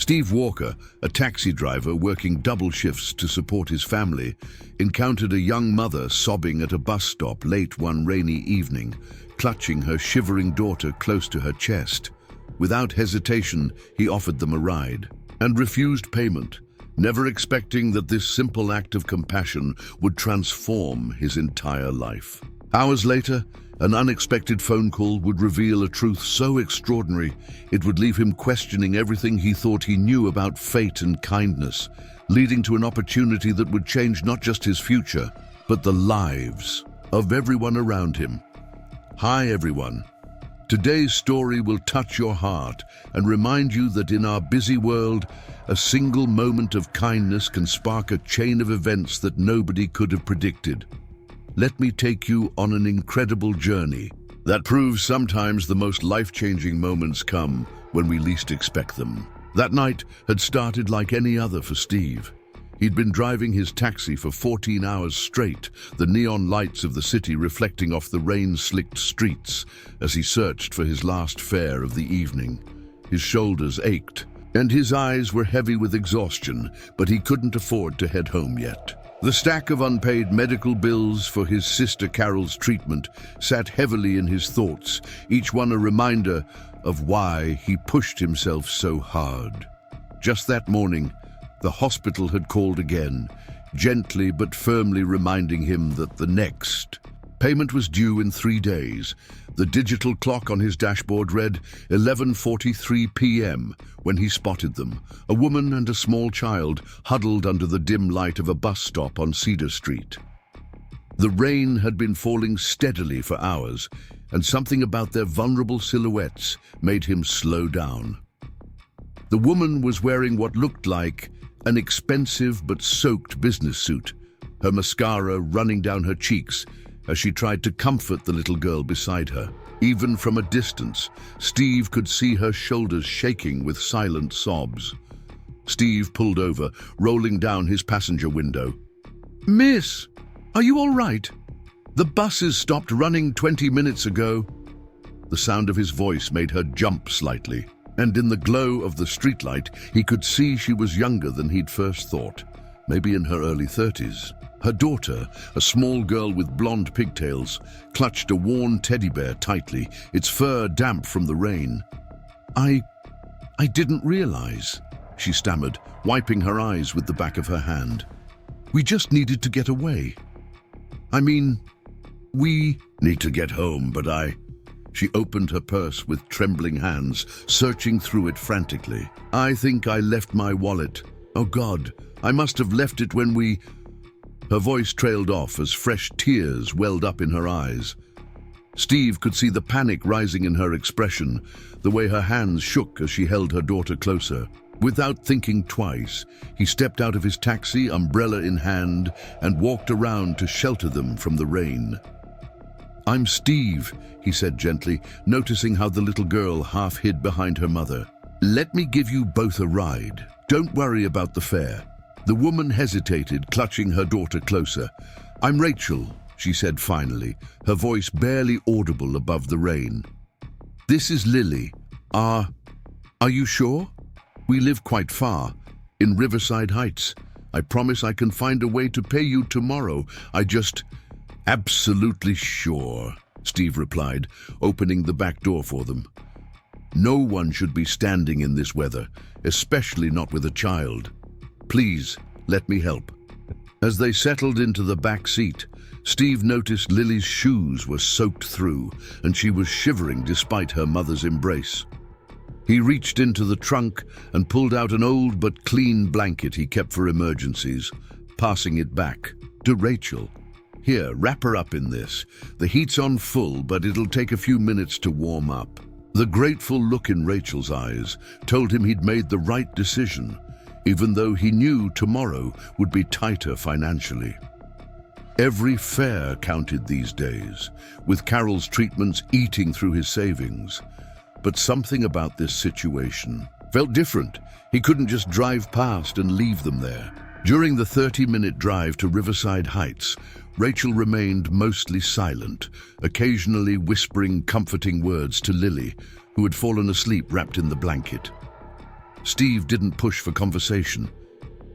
Steve Walker, a taxi driver working double shifts to support his family, encountered a young mother sobbing at a bus stop late one rainy evening, clutching her shivering daughter close to her chest. Without hesitation, he offered them a ride and refused payment, never expecting that this simple act of compassion would transform his entire life. Hours later, an unexpected phone call would reveal a truth so extraordinary it would leave him questioning everything he thought he knew about fate and kindness, leading to an opportunity that would change not just his future, but the lives of everyone around him. Hi everyone. Today's story will touch your heart and remind you that in our busy world, a single moment of kindness can spark a chain of events that nobody could have predicted. Let me take you on an incredible journey that proves sometimes the most life-changing moments come when we least expect them. That night had started like any other for Steve. He'd been driving his taxi for 14 hours straight, the neon lights of the city reflecting off the rain-slicked streets as he searched for his last fare of the evening. His shoulders ached, and his eyes were heavy with exhaustion, but he couldn't afford to head home yet. The stack of unpaid medical bills for his sister Carol's treatment sat heavily in his thoughts, each one a reminder of why he pushed himself so hard. Just that morning, the hospital had called again, gently but firmly reminding him that the next payment was due in 3 days. The digital clock on his dashboard read 11:43 p.m. when he spotted them, a woman and a small child huddled under the dim light of a bus stop on Cedar Street. The rain had been falling steadily for hours, and something about their vulnerable silhouettes made him slow down. The woman was wearing what looked like an expensive but soaked business suit, her mascara running down her cheeks as she tried to comfort the little girl beside her. Even from a distance, Steve could see her shoulders shaking with silent sobs. Steve pulled over, rolling down his passenger window. "Miss, are you all right? The buses stopped running 20 minutes ago." The sound of his voice made her jump slightly, and in the glow of the streetlight, he could see she was younger than he'd first thought, maybe in her early 30s. Her daughter, a small girl with blonde pigtails, clutched a worn teddy bear tightly, its fur damp from the rain. I didn't realize," she stammered, wiping her eyes with the back of her hand. "We just needed to get away. I mean, we need to get home, but She opened her purse with trembling hands, searching through it frantically. "I think I left my wallet. Oh God, I must have left it when we..." Her voice trailed off as fresh tears welled up in her eyes. Steve could see the panic rising in her expression, the way her hands shook as she held her daughter closer. Without thinking twice, he stepped out of his taxi, umbrella in hand, and walked around to shelter them from the rain. "I'm Steve," he said gently, noticing how the little girl half hid behind her mother. "Let me give you both a ride. Don't worry about the fare." The woman hesitated, clutching her daughter closer. "I'm Rachel," she said finally, her voice barely audible above the rain. "This is Lily. Are you sure? We live quite far, in Riverside Heights. I promise I can find a way to pay you tomorrow. Absolutely sure," Steve replied, opening the back door for them. "No one should be standing in this weather, especially not with a child. Please, let me help." As they settled into the back seat, Steve noticed Lily's shoes were soaked through, and she was shivering despite her mother's embrace. He reached into the trunk and pulled out an old but clean blanket he kept for emergencies, passing it back to Rachel. "Here, wrap her up in this. The heat's on full, but it'll take a few minutes to warm up." The grateful look in Rachel's eyes told him he'd made the right decision, even though he knew tomorrow would be tighter financially. Every fare counted these days, with Carol's treatments eating through his savings. But something about this situation felt different. He couldn't just drive past and leave them there. During the 30-minute drive to Riverside Heights, Rachel remained mostly silent, occasionally whispering comforting words to Lily, who had fallen asleep wrapped in the blanket. Steve didn't push for conversation.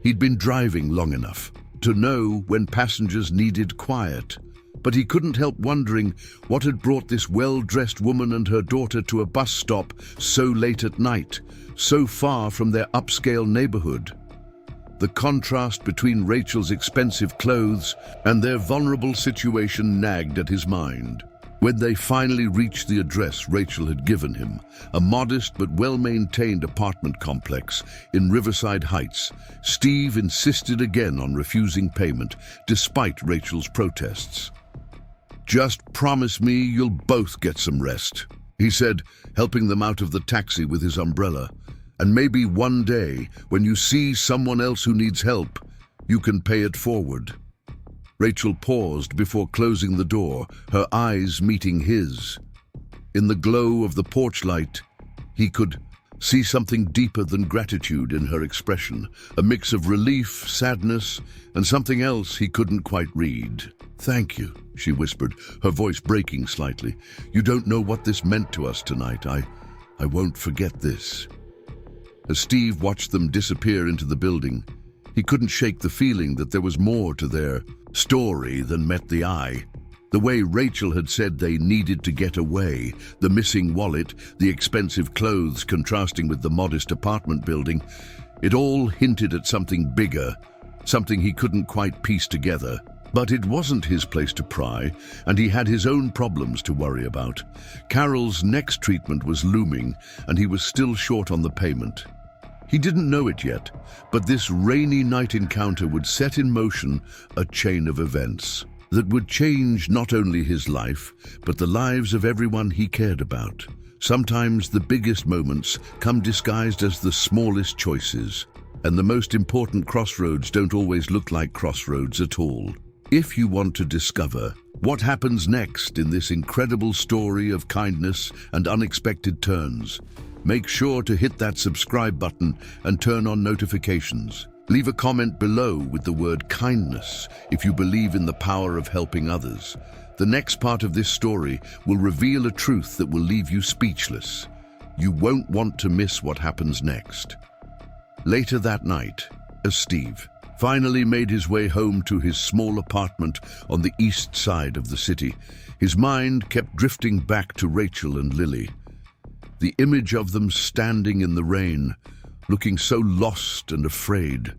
He'd been driving long enough to know when passengers needed quiet, but he couldn't help wondering what had brought this well-dressed woman and her daughter to a bus stop so late at night, so far from their upscale neighborhood. The contrast between Rachel's expensive clothes and their vulnerable situation nagged at his mind. When they finally reached the address Rachel had given him, a modest but well-maintained apartment complex in Riverside Heights, Steve insisted again on refusing payment, despite Rachel's protests. "Just promise me you'll both get some rest," he said, helping them out of the taxi with his umbrella. "And maybe one day, when you see someone else who needs help, you can pay it forward." Rachel paused before closing the door, her eyes meeting his. In the glow of the porch light, he could see something deeper than gratitude in her expression, a mix of relief, sadness, and something else he couldn't quite read. "Thank you," she whispered, her voice breaking slightly. "You don't know what this meant to us tonight. I won't forget this." As Steve watched them disappear into the building, he couldn't shake the feeling that there was more to their story than met the eye. The way Rachel had said they needed to get away, the missing wallet, the expensive clothes contrasting with the modest apartment building, it all hinted at something bigger, something he couldn't quite piece together. But it wasn't his place to pry, and he had his own problems to worry about. Carol's next treatment was looming, and he was still short on the payment. He didn't know it yet, but this rainy night encounter would set in motion a chain of events that would change not only his life, but the lives of everyone he cared about. Sometimes the biggest moments come disguised as the smallest choices, and the most important crossroads don't always look like crossroads at all. If you want to discover what happens next in this incredible story of kindness and unexpected turns, make sure to hit that subscribe button and turn on notifications. Leave a comment below with the word kindness if you believe in the power of helping others. The next part of this story will reveal a truth that will leave you speechless. You won't want to miss what happens next. Later that night, as Steve finally made his way home to his small apartment on the east side of the city, his mind kept drifting back to Rachel and Lily. The image of them standing in the rain, looking so lost and afraid,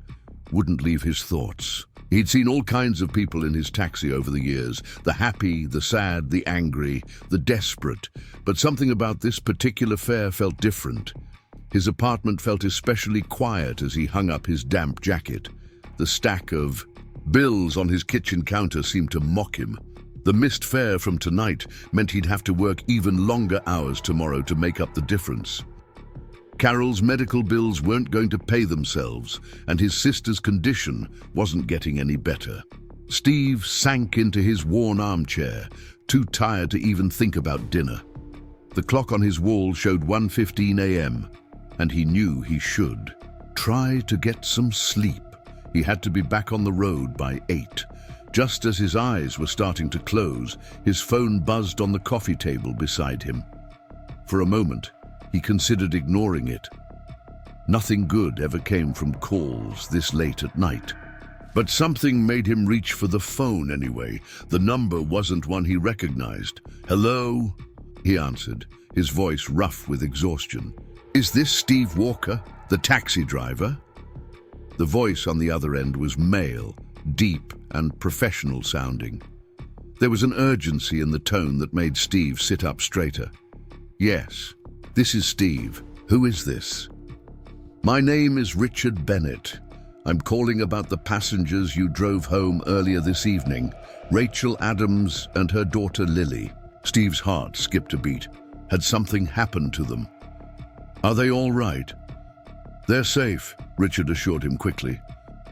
wouldn't leave his thoughts. He'd seen all kinds of people in his taxi over the years, the happy, the sad, the angry, the desperate, but something about this particular fare felt different. His apartment felt especially quiet as he hung up his damp jacket. The stack of bills on his kitchen counter seemed to mock him. The missed fare from tonight meant he'd have to work even longer hours tomorrow to make up the difference. Carol's medical bills weren't going to pay themselves, and his sister's condition wasn't getting any better. Steve sank into his worn armchair, too tired to even think about dinner. The clock on his wall showed 1:15 a.m., and he knew he should try to get some sleep. He had to be back on the road by 8. Just as his eyes were starting to close, his phone buzzed on the coffee table beside him. For a moment, he considered ignoring it. Nothing good ever came from calls this late at night. But something made him reach for the phone anyway. The number wasn't one he recognized. "Hello?" he answered, his voice rough with exhaustion. "Is this Steve Walker, the taxi driver?" The voice on the other end was male, deep and professional sounding. There was an urgency in the tone that made Steve sit up straighter. "Yes, this is Steve. Who is this?" "My name is Richard Bennett. I'm calling about the passengers you drove home earlier this evening, Rachel Adams and her daughter Lily." Steve's heart skipped a beat. Had something happened to them? "Are they all right?" "They're safe," Richard assured him quickly.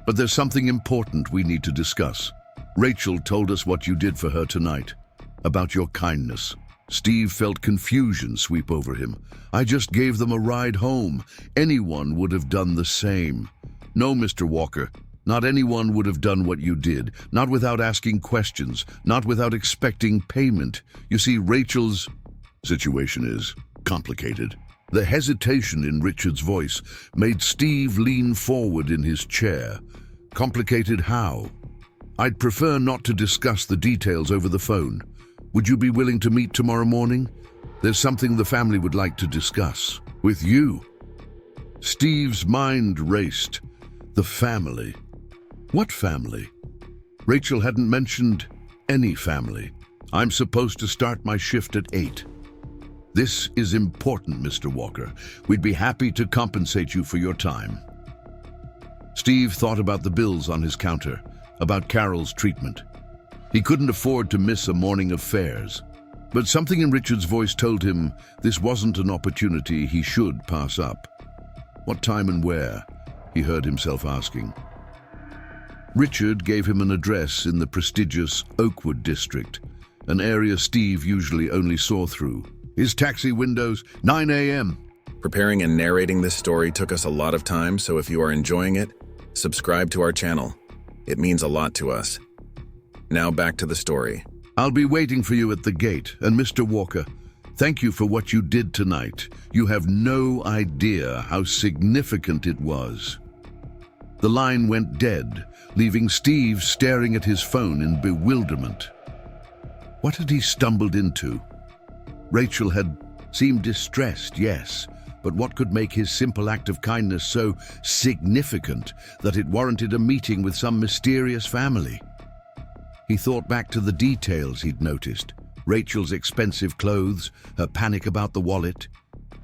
"But there's something important we need to discuss. Rachel told us what you did for her tonight, about your kindness." Steve felt confusion sweep over him. "I just gave them a ride home. Anyone would have done the same." "No, Mr. Walker, not anyone would have done what you did, not without asking questions, not without expecting payment. You see, Rachel's situation is complicated." The hesitation in Richard's voice made Steve lean forward in his chair. Complicated how? I'd prefer not to discuss the details over the phone. Would you be willing to meet tomorrow morning? There's something the family would like to discuss. With you. Steve's mind raced. The family. What family? Rachel hadn't mentioned any family. I'm supposed to start my shift at 8. This is important, Mr. Walker. We'd be happy to compensate you for your time. Steve thought about the bills on his counter, about Carol's treatment. He couldn't afford to miss a morning of fares. But something in Richard's voice told him this wasn't an opportunity he should pass up. What time and where? He heard himself asking. Richard gave him an address in the prestigious Oakwood district, an area Steve usually only saw through. His taxi windows, 9 a.m. Preparing and narrating this story took us a lot of time, so if you are enjoying it, subscribe to our channel. It means a lot to us. Now back to the story. I'll be waiting for you at the gate, and Mr. Walker, thank you for what you did tonight. You have no idea how significant it was. The line went dead, leaving Steve staring at his phone in bewilderment. What had he stumbled into? Rachel had seemed distressed, yes, but what could make his simple act of kindness so significant that it warranted a meeting with some mysterious family? He thought back to the details he'd noticed. Rachel's expensive clothes, her panic about the wallet,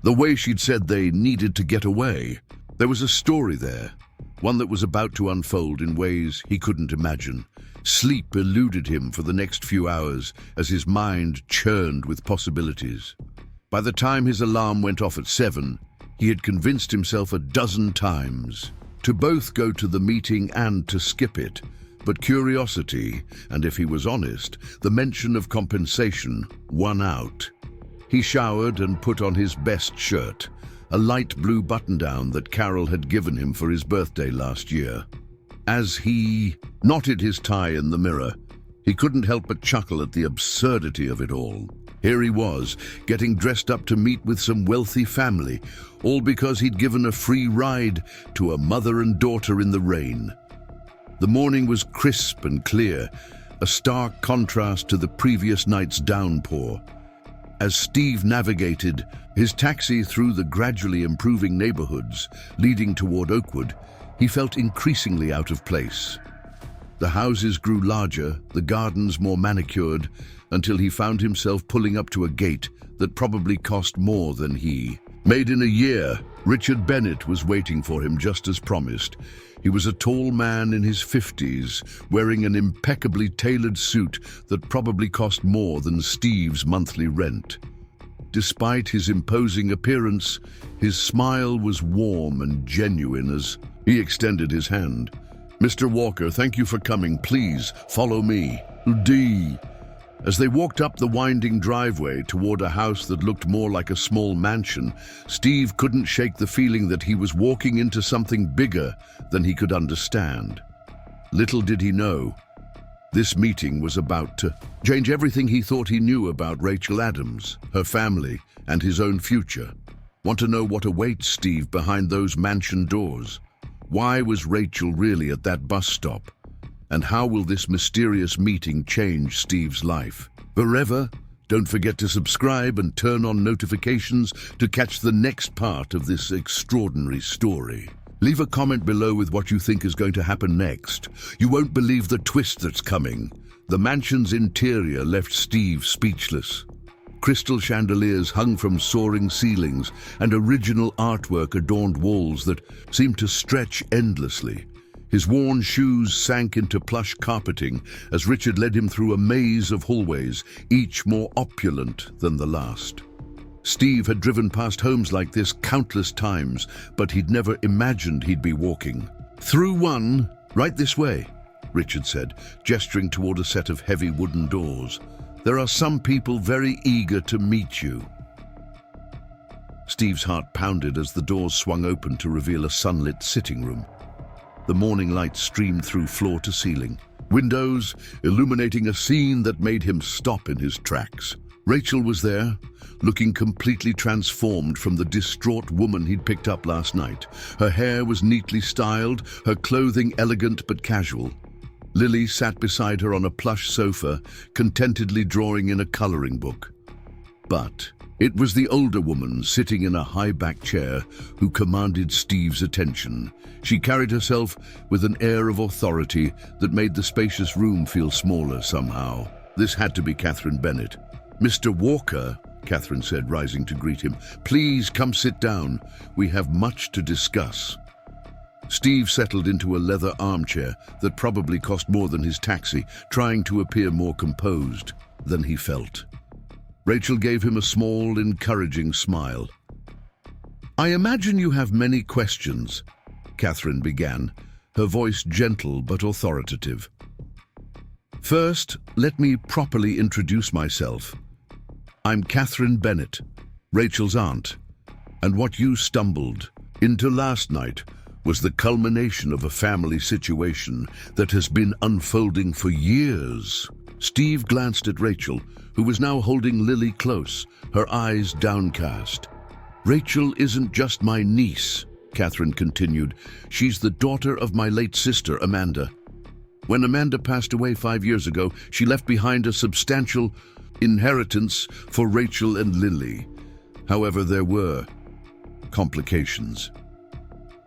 the way she'd said they needed to get away. There was a story there, one that was about to unfold in ways he couldn't imagine. Sleep eluded him for the next few hours as his mind churned with possibilities. By the time his alarm went off at 7, he had convinced himself a dozen times to both go to the meeting and to skip it. But curiosity, and if he was honest, the mention of compensation won out. He showered and put on his best shirt, a light blue button-down that Carol had given him for his birthday last year. As he knotted his tie in the mirror, he couldn't help but chuckle at the absurdity of it all. Here he was, getting dressed up to meet with some wealthy family, all because he'd given a free ride to a mother and daughter in the rain. The morning was crisp and clear, a stark contrast to the previous night's downpour. As Steve navigated his taxi through the gradually improving neighborhoods leading toward Oakwood, he felt increasingly out of place. The houses grew larger, the gardens more manicured, until he found himself pulling up to a gate that probably cost more than he. Made in a year, Richard Bennett was waiting for him just as promised. He was a tall man in his 50s, wearing an impeccably tailored suit that probably cost more than Steve's monthly rent. Despite his imposing appearance, his smile was warm and genuine as he extended his hand. Mr. Walker, thank you for coming. Please, follow me. D. As they walked up the winding driveway toward a house that looked more like a small mansion, Steve couldn't shake the feeling that he was walking into something bigger than he could understand. Little did he know, this meeting was about to change everything he thought he knew about Rachel Adams, her family, and his own future. Want to know what awaits Steve behind those mansion doors? Why was Rachel really at that bus stop? And how will this mysterious meeting change Steve's life? Forever? Don't forget to subscribe and turn on notifications to catch the next part of this extraordinary story. Leave a comment below with what you think is going to happen next. You won't believe the twist that's coming. The mansion's interior left Steve speechless. Crystal chandeliers hung from soaring ceilings, and original artwork adorned walls that seemed to stretch endlessly. His worn shoes sank into plush carpeting as Richard led him through a maze of hallways, each more opulent than the last. Steve had driven past homes like this countless times, but he'd never imagined he'd be walking. Through one, right this way, Richard said, gesturing toward a set of heavy wooden doors. There are some people very eager to meet you. Steve's heart pounded as the doors swung open to reveal a sunlit sitting room. The morning light streamed through floor to ceiling, windows illuminating a scene that made him stop in his tracks. Rachel was there, looking completely transformed from the distraught woman he'd picked up last night. Her hair was neatly styled, her clothing elegant but casual. Lily sat beside her on a plush sofa, contentedly drawing in a coloring book. But it was the older woman sitting in a high-back chair who commanded Steve's attention. She carried herself with an air of authority that made the spacious room feel smaller somehow. This had to be Catherine Bennett. "Mr. Walker," Catherine said, rising to greet him, "please come sit down. We have much to discuss." Steve settled into a leather armchair that probably cost more than his taxi, trying to appear more composed than he felt. Rachel gave him a small, encouraging smile. "I imagine you have many questions," Catherine began, her voice gentle but authoritative. "First, let me properly introduce myself. I'm Catherine Bennett, Rachel's aunt, and what you stumbled into last night was the culmination of a family situation that has been unfolding for years." Steve glanced at Rachel, who was now holding Lily close, her eyes downcast. "Rachel isn't just my niece," Catherine continued. "She's the daughter of my late sister, Amanda. When Amanda passed away 5 years ago, she left behind a substantial inheritance for Rachel and Lily. However, there were complications."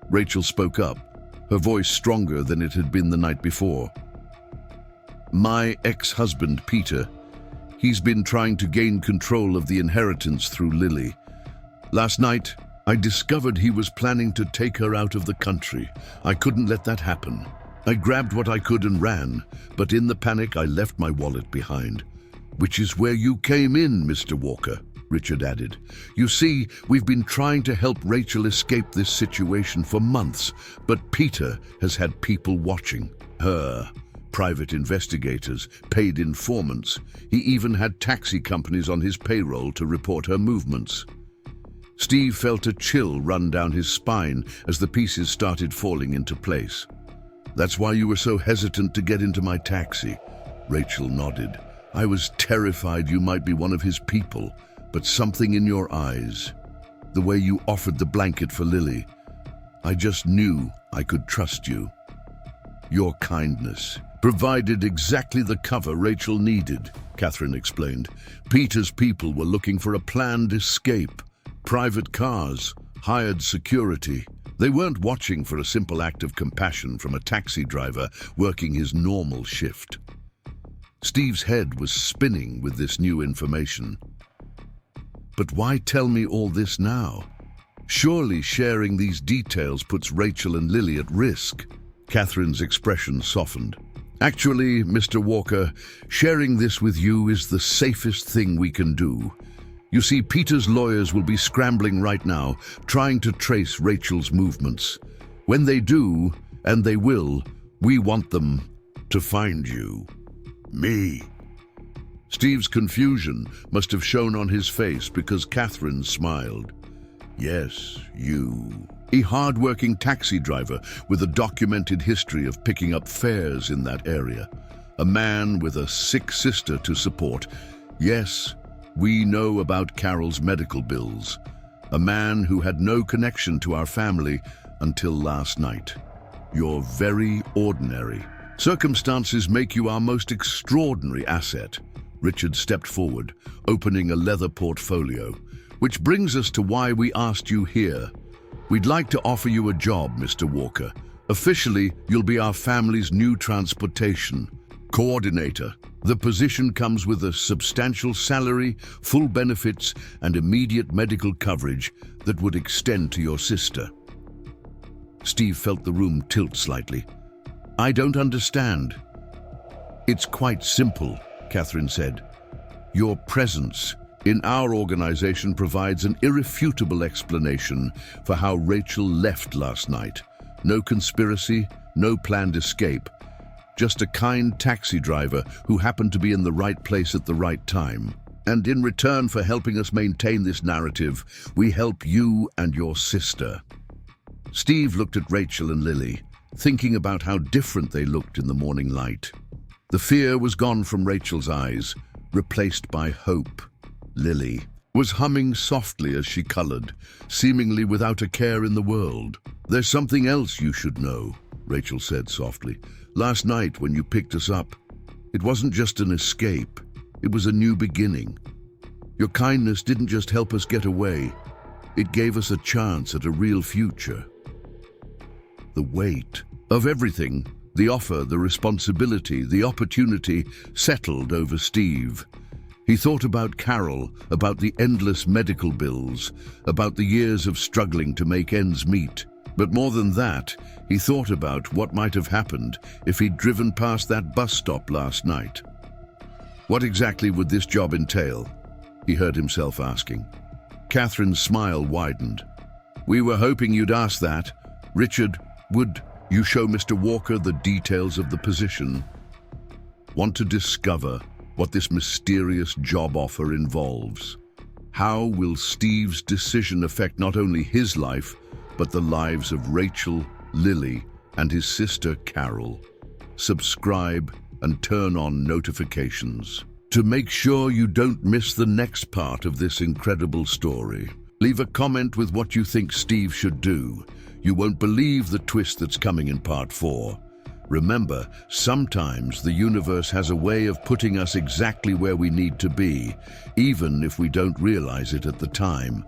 Rachel spoke up, her voice stronger than it had been the night before. "My ex-husband, Peter, he's been trying to gain control of the inheritance through Lily. Last night, I discovered he was planning to take her out of the country. I couldn't let that happen. I grabbed what I could and ran, but in the panic I left my wallet behind. Which is where you came in, Mr. Walker," Richard added. "You see, we've been trying to help Rachel escape this situation for months, but Peter has had people watching her. Private investigators, paid informants. He even had taxi companies on his payroll to report her movements." Steve felt a chill run down his spine as the pieces started falling into place. "That's why you were so hesitant to get into my taxi," Rachel nodded. "I was terrified you might be one of his people, but something in your eyes, the way you offered the blanket for Lily, I just knew I could trust you. Your kindness provided exactly the cover Rachel needed," Catherine explained. "Peter's people were looking for a planned escape. Private cars, hired security. They weren't watching for a simple act of compassion from a taxi driver working his normal shift." Steve's head was spinning with this new information. "But why tell me all this now? Surely sharing these details puts Rachel and Lily at risk." Catherine's expression softened. "Actually, Mr. Walker, sharing this with you is the safest thing we can do. You see, Peter's lawyers will be scrambling right now, trying to trace Rachel's movements. When they do, and they will, we want them to find you." "Me?" Steve's confusion must have shown on his face because Catherine smiled. "Yes, you. A hard-working taxi driver with a documented history of picking up fares in that area. A man with a sick sister to support. Yes, we know about Carol's medical bills. A man who had no connection to our family until last night. You're very ordinary. Circumstances make you our most extraordinary asset." Richard stepped forward, opening a leather portfolio. "Which brings us to why we asked you here. We'd like to offer you a job, Mr. Walker. Officially, you'll be our family's new transportation coordinator. The position comes with a substantial salary, full benefits, and immediate medical coverage that would extend to your sister." Steve felt the room tilt slightly. "I don't understand." "It's quite simple," Catherine said. "Your presence in our organization provides an irrefutable explanation for how Rachel left last night. No conspiracy, no planned escape. Just a kind taxi driver who happened to be in the right place at the right time. And in return for helping us maintain this narrative, we help you and your sister." Steve looked at Rachel and Lily, thinking about how different they looked in the morning light. The fear was gone from Rachel's eyes, replaced by hope. Lily was humming softly as she colored, seemingly without a care in the world. "There's something else you should know," Rachel said softly. "Last night when you picked us up, it wasn't just an escape, it was a new beginning. Your kindness didn't just help us get away, it gave us a chance at a real future." The weight of everything, the offer, the responsibility, the opportunity, settled over Steve. He thought about Carol, about the endless medical bills, about the years of struggling to make ends meet. But more than that, he thought about what might have happened if he'd driven past that bus stop last night. What exactly would this job entail? He heard himself asking. Catherine's smile widened. "We were hoping you'd ask that. Richard, would you show Mr. Walker the details of the position?" Want to discover what this mysterious job offer involves? How will Steve's decision affect not only his life, but the lives of Rachel, Lily, and his sister Carol? Subscribe and turn on notifications to make sure you don't miss the next part of this incredible story. Leave a comment with what you think Steve should do. You won't believe the twist that's coming in part 4. Remember, sometimes the universe has a way of putting us exactly where we need to be, even if we don't realize it at the time.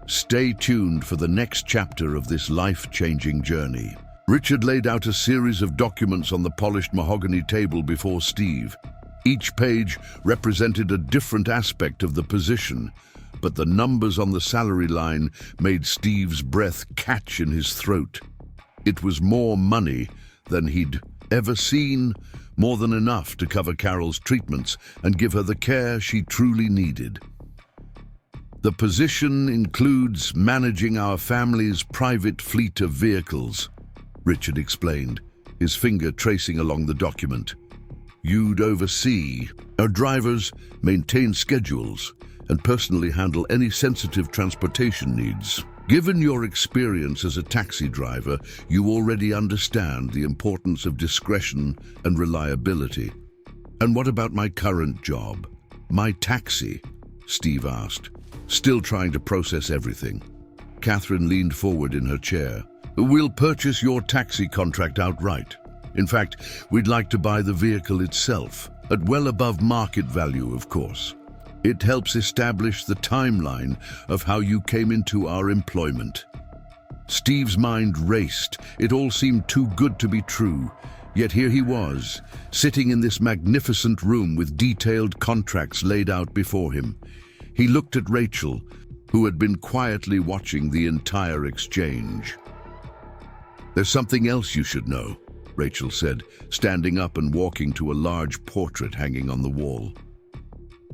Stay tuned for the next chapter of this life-changing journey. Richard laid out a series of documents on the polished mahogany table before Steve. Each page represented a different aspect of the position, but the numbers on the salary line made Steve's breath catch in his throat. It was more money than he'd ever seen, more than enough to cover Carol's treatments and give her the care she truly needed. The position includes managing our family's private fleet of vehicles, Richard explained, his finger tracing along the document. You'd oversee our drivers, maintain schedules, and personally handle any sensitive transportation needs. Given your experience as a taxi driver, you already understand the importance of discretion and reliability. "And what about my current job? My taxi?" Steve asked, still trying to process everything. Catherine leaned forward in her chair. "We'll purchase your taxi contract outright. In fact, we'd like to buy the vehicle itself, at well above market value, of course. It helps establish the timeline of how you came into our employment." Steve's mind raced. It all seemed too good to be true. Yet here he was, sitting in this magnificent room with detailed contracts laid out before him. He looked at Rachel, who had been quietly watching the entire exchange. "There's something else you should know," Rachel said, standing up and walking to a large portrait hanging on the wall.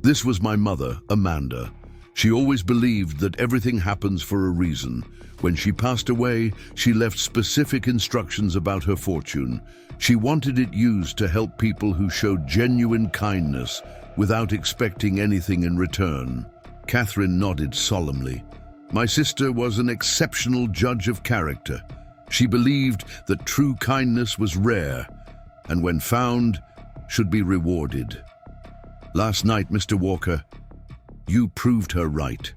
"This was my mother, Amanda. She always believed that everything happens for a reason. When she passed away, she left specific instructions about her fortune. She wanted it used to help people who showed genuine kindness without expecting anything in return." Catherine nodded solemnly. "My sister was an exceptional judge of character. She believed that true kindness was rare, and when found, should be rewarded. Last night, Mr. Walker, you proved her right."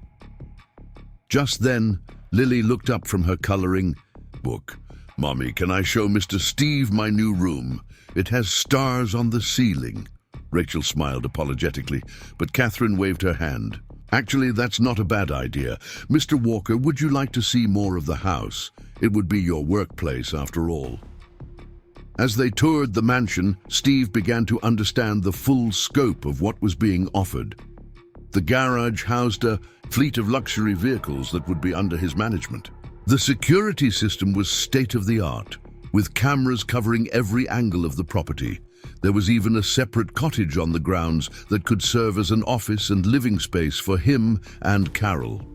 Just then, Lily looked up from her coloring book. "Mommy, can I show Mr. Steve my new room? It has stars on the ceiling." Rachel smiled apologetically, but Catherine waved her hand. "Actually, that's not a bad idea. Mr. Walker, would you like to see more of the house? It would be your workplace, after all." As they toured the mansion, Steve began to understand the full scope of what was being offered. The garage housed a fleet of luxury vehicles that would be under his management. The security system was state-of-the-art, with cameras covering every angle of the property. There was even a separate cottage on the grounds that could serve as an office and living space for him and Carol.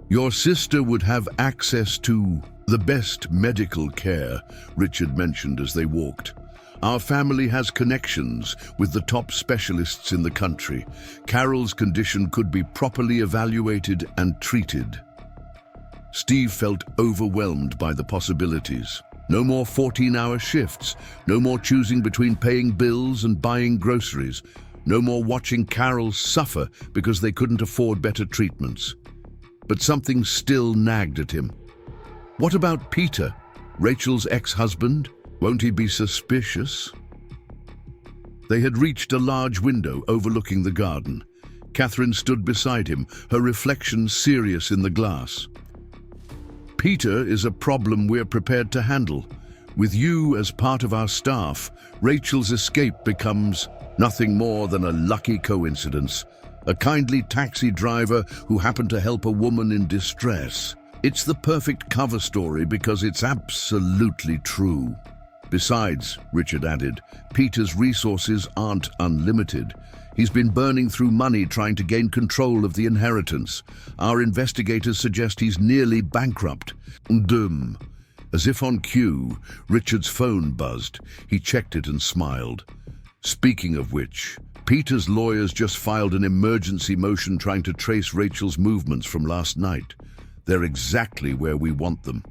"Your sister would have access to the best medical care," Richard mentioned as they walked. "Our family has connections with the top specialists in the country. Carol's condition could be properly evaluated and treated." Steve felt overwhelmed by the possibilities. No more 14-hour shifts, no more choosing between paying bills and buying groceries. No more watching Carol suffer because they couldn't afford better treatments. But something still nagged at him. What about Peter, Rachel's ex-husband? Won't he be suspicious? They had reached a large window overlooking the garden. Catherine stood beside him, her reflection serious in the glass. Peter is a problem we're prepared to handle. With you as part of our staff, Rachel's escape becomes nothing more than a lucky coincidence. A kindly taxi driver who happened to help a woman in distress. It's the perfect cover story because it's absolutely true. Besides, Richard added, Peter's resources aren't unlimited. He's been burning through money trying to gain control of the inheritance. Our investigators suggest he's nearly bankrupt. Dum. As if on cue, Richard's phone buzzed. He checked it and smiled. Speaking of which, Peter's lawyers just filed an emergency motion trying to trace Rachel's movements from last night. They're exactly where we want them.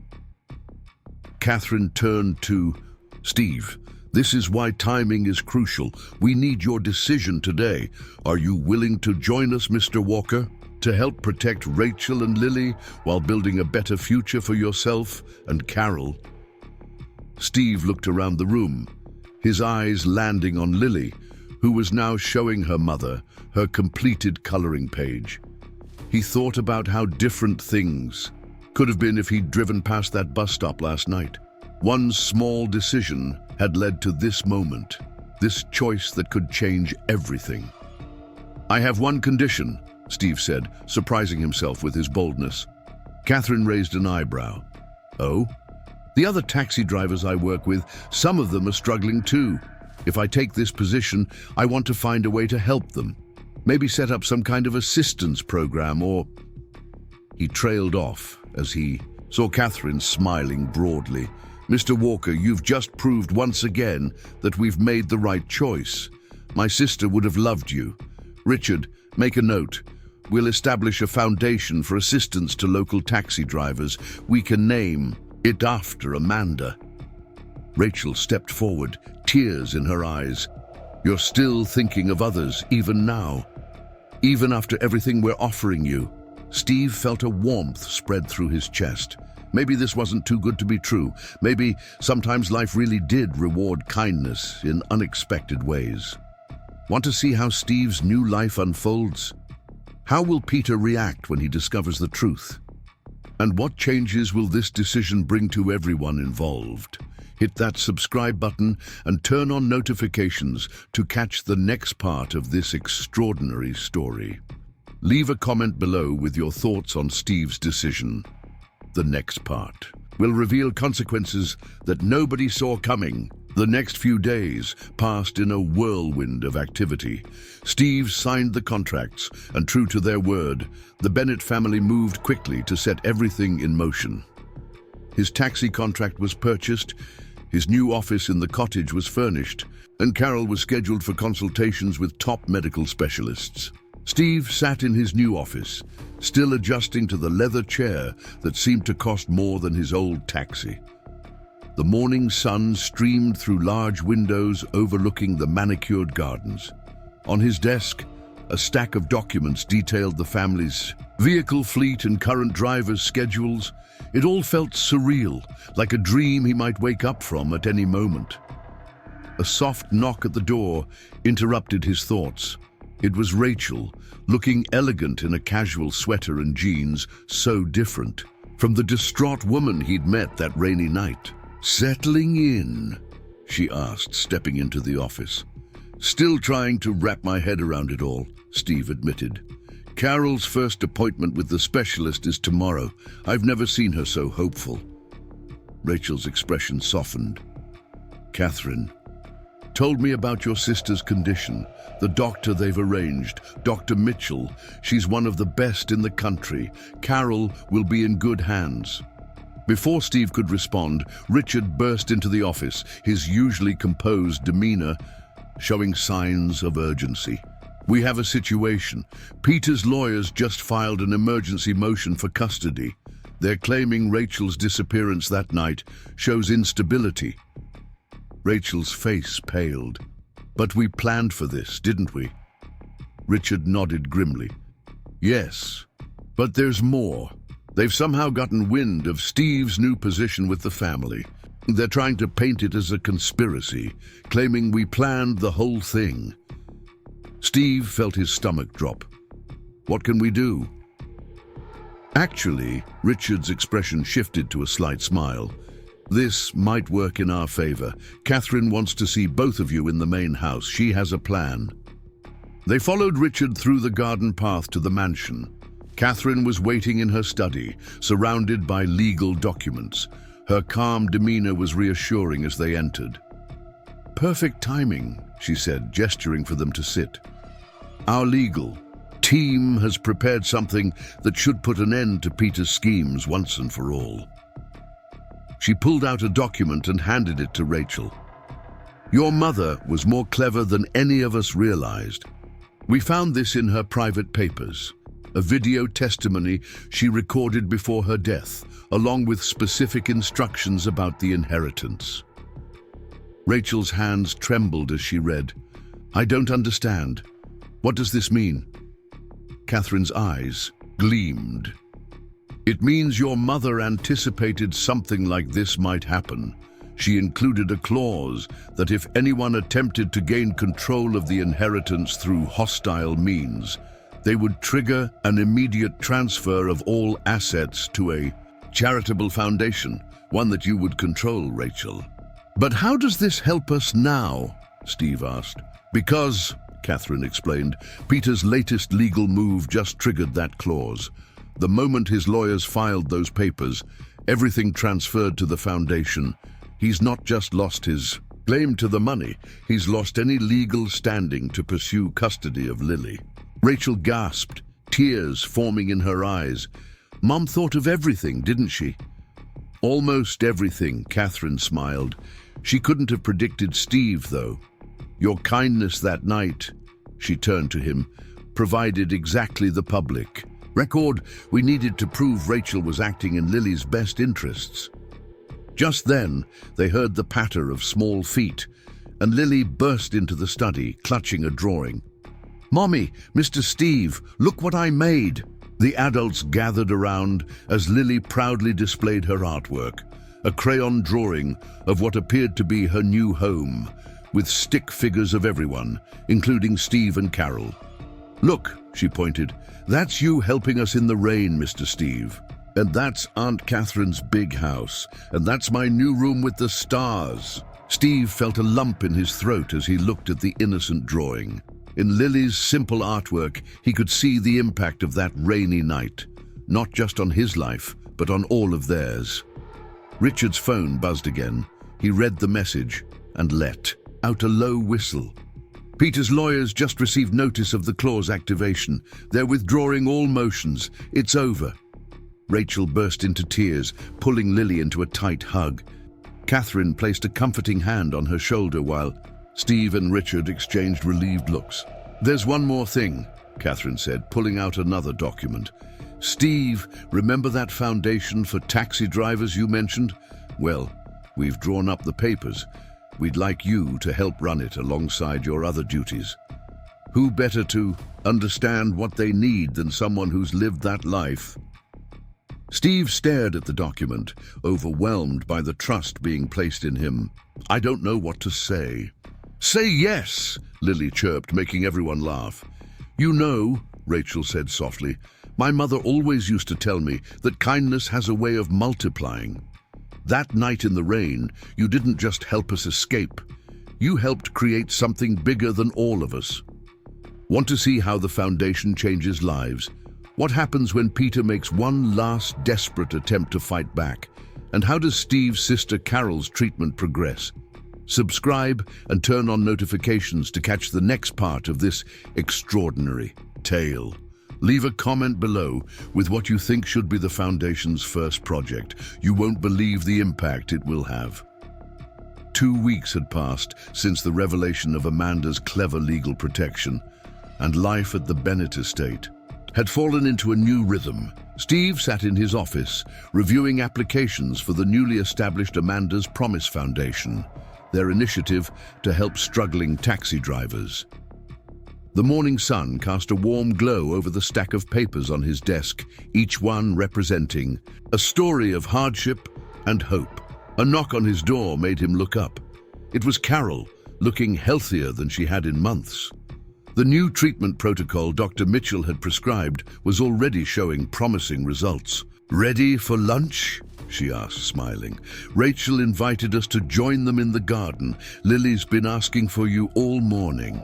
Catherine turned to Steve. This is why timing is crucial. We need your decision today. Are you willing to join us, Mr. Walker, to help protect Rachel and Lily while building a better future for yourself and Carol? Steve looked around the room, his eyes landing on Lily, who was now showing her mother her completed coloring page. He thought about how different things could have been if he'd driven past that bus stop last night. One small decision had led to this moment, this choice that could change everything. I have one condition, Steve said, surprising himself with his boldness. Catherine raised an eyebrow. Oh? The other taxi drivers I work with, some of them are struggling too. If I take this position, I want to find a way to help them. Maybe set up some kind of assistance program or... He trailed off as he saw Catherine smiling broadly. Mr. Walker, you've just proved once again that we've made the right choice. My sister would have loved you. Richard, make a note. We'll establish a foundation for assistance to local taxi drivers. We can name it after Amanda. Rachel stepped forward, tears in her eyes. You're still thinking of others, even now. Even after everything we're offering you. Steve felt a warmth spread through his chest. Maybe this wasn't too good to be true. Maybe sometimes life really did reward kindness in unexpected ways. Want to see how Steve's new life unfolds? How will Peter react when he discovers the truth? And what changes will this decision bring to everyone involved? Hit that subscribe button and turn on notifications to catch the next part of this extraordinary story. Leave a comment below with your thoughts on Steve's decision. The next part will reveal consequences that nobody saw coming. The next few days passed in a whirlwind of activity. Steve signed the contracts, and true to their word, the Bennett family moved quickly to set everything in motion. His taxi contract was purchased, his new office in the cottage was furnished, and Carol was scheduled for consultations with top medical specialists. Steve sat in his new office, still adjusting to the leather chair that seemed to cost more than his old taxi. The morning sun streamed through large windows overlooking the manicured gardens. On his desk, a stack of documents detailed the family's vehicle fleet and current drivers' schedules. It all felt surreal, like a dream he might wake up from at any moment. A soft knock at the door interrupted his thoughts. It was Rachel, looking elegant in a casual sweater and jeans, so different from the distraught woman he'd met that rainy night. "Settling in?" she asked, stepping into the office. "Still trying to wrap my head around it all," Steve admitted. "Carol's first appointment with the specialist is tomorrow. I've never seen her so hopeful." Rachel's expression softened. "Catherine told me about your sister's condition. The doctor they've arranged, Dr. Mitchell, she's one of the best in the country. Carol will be in good hands." Before Steve could respond, Richard burst into the office, his usually composed demeanor showing signs of urgency. "We have a situation. Peter's lawyers just filed an emergency motion for custody. They're claiming Rachel's disappearance that night shows instability." Rachel's face paled. "But we planned for this, didn't we? Richard nodded grimly. Yes, but there's more. They've somehow gotten wind of Steve's new position with the family. They're trying to paint it as a conspiracy, claiming we planned the whole thing. Steve felt his stomach drop. What can we do? Actually, Richard's expression shifted to a slight smile. This might work in our favor. Catherine wants to see both of you in the main house. She has a plan. They followed Richard through the garden path to the mansion. Catherine was waiting in her study, surrounded by legal documents. Her calm demeanor was reassuring as they entered. Perfect timing, she said, gesturing for them to sit. Our legal team has prepared something that should put an end to Peter's schemes once and for all. She pulled out a document and handed it to Rachel. Your mother was more clever than any of us realized. We found this in her private papers, a video testimony she recorded before her death, along with specific instructions about the inheritance. Rachel's hands trembled as she read. I don't understand. What does this mean? Catherine's eyes gleamed. It means your mother anticipated something like this might happen. She included a clause that if anyone attempted to gain control of the inheritance through hostile means, they would trigger an immediate transfer of all assets to a charitable foundation, one that you would control, Rachel. But how does this help us now? Steve asked. Because, Catherine explained, Peter's latest legal move just triggered that clause. The moment his lawyers filed those papers, everything transferred to the foundation. He's not just lost his claim to the money, he's lost any legal standing to pursue custody of Lily. Rachel gasped, tears forming in her eyes. Mom thought of everything, didn't she? Almost everything, Catherine smiled. She couldn't have predicted Steve, though. Your kindness that night, she turned to him, provided exactly the public record we needed to prove Rachel was acting in Lily's best interests. Just then, they heard the patter of small feet, and Lily burst into the study, clutching a drawing. Mommy, Mr. Steve, look what I made! The adults gathered around as Lily proudly displayed her artwork, a crayon drawing of what appeared to be her new home, with stick figures of everyone, including Steve and Carol. Look, she pointed, that's you helping us in the rain, Mr. Steve. And that's Aunt Catherine's big house, and that's my new room with the stars. Steve felt a lump in his throat as he looked at the innocent drawing. In Lily's simple artwork, he could see the impact of that rainy night, not just on his life, but on all of theirs. Richard's phone buzzed again. He read the message and let out a low whistle. Peter's lawyers just received notice of the clause activation. They're withdrawing all motions. It's over. Rachel burst into tears, pulling Lily into a tight hug. Catherine placed a comforting hand on her shoulder while Steve and Richard exchanged relieved looks. There's one more thing, Catherine said, pulling out another document. Steve, remember that foundation for taxi drivers you mentioned? Well, we've drawn up the papers. We'd like you to help run it alongside your other duties. Who better to understand what they need than someone who's lived that life? Steve stared at the document, overwhelmed by the trust being placed in him. I don't know what to say. Say yes, Lily chirped, making everyone laugh. You know, Rachel said softly, my mother always used to tell me that kindness has a way of multiplying. That night in the rain, you didn't just help us escape. You helped create something bigger than all of us. Want to see how the foundation changes lives? What happens when Peter makes one last desperate attempt to fight back? And how does Steve's sister Carol's treatment progress? Subscribe and turn on notifications to catch the next part of this extraordinary tale. Leave a comment below with what you think should be the Foundation's first project. You won't believe the impact it will have. 2 weeks had passed since the revelation of Amanda's clever legal protection, and life at the Bennett estate had fallen into a new rhythm. Steve sat in his office, reviewing applications for the newly established Amanda's Promise Foundation, their initiative to help struggling taxi drivers. The morning sun cast a warm glow over the stack of papers on his desk, each one representing a story of hardship and hope. A knock on his door made him look up. It was Carol, looking healthier than she had in months. The new treatment protocol Dr. Mitchell had prescribed was already showing promising results. "Ready for lunch?" she asked, smiling. "Rachel invited us to join them in the garden. Lily's been asking for you all morning."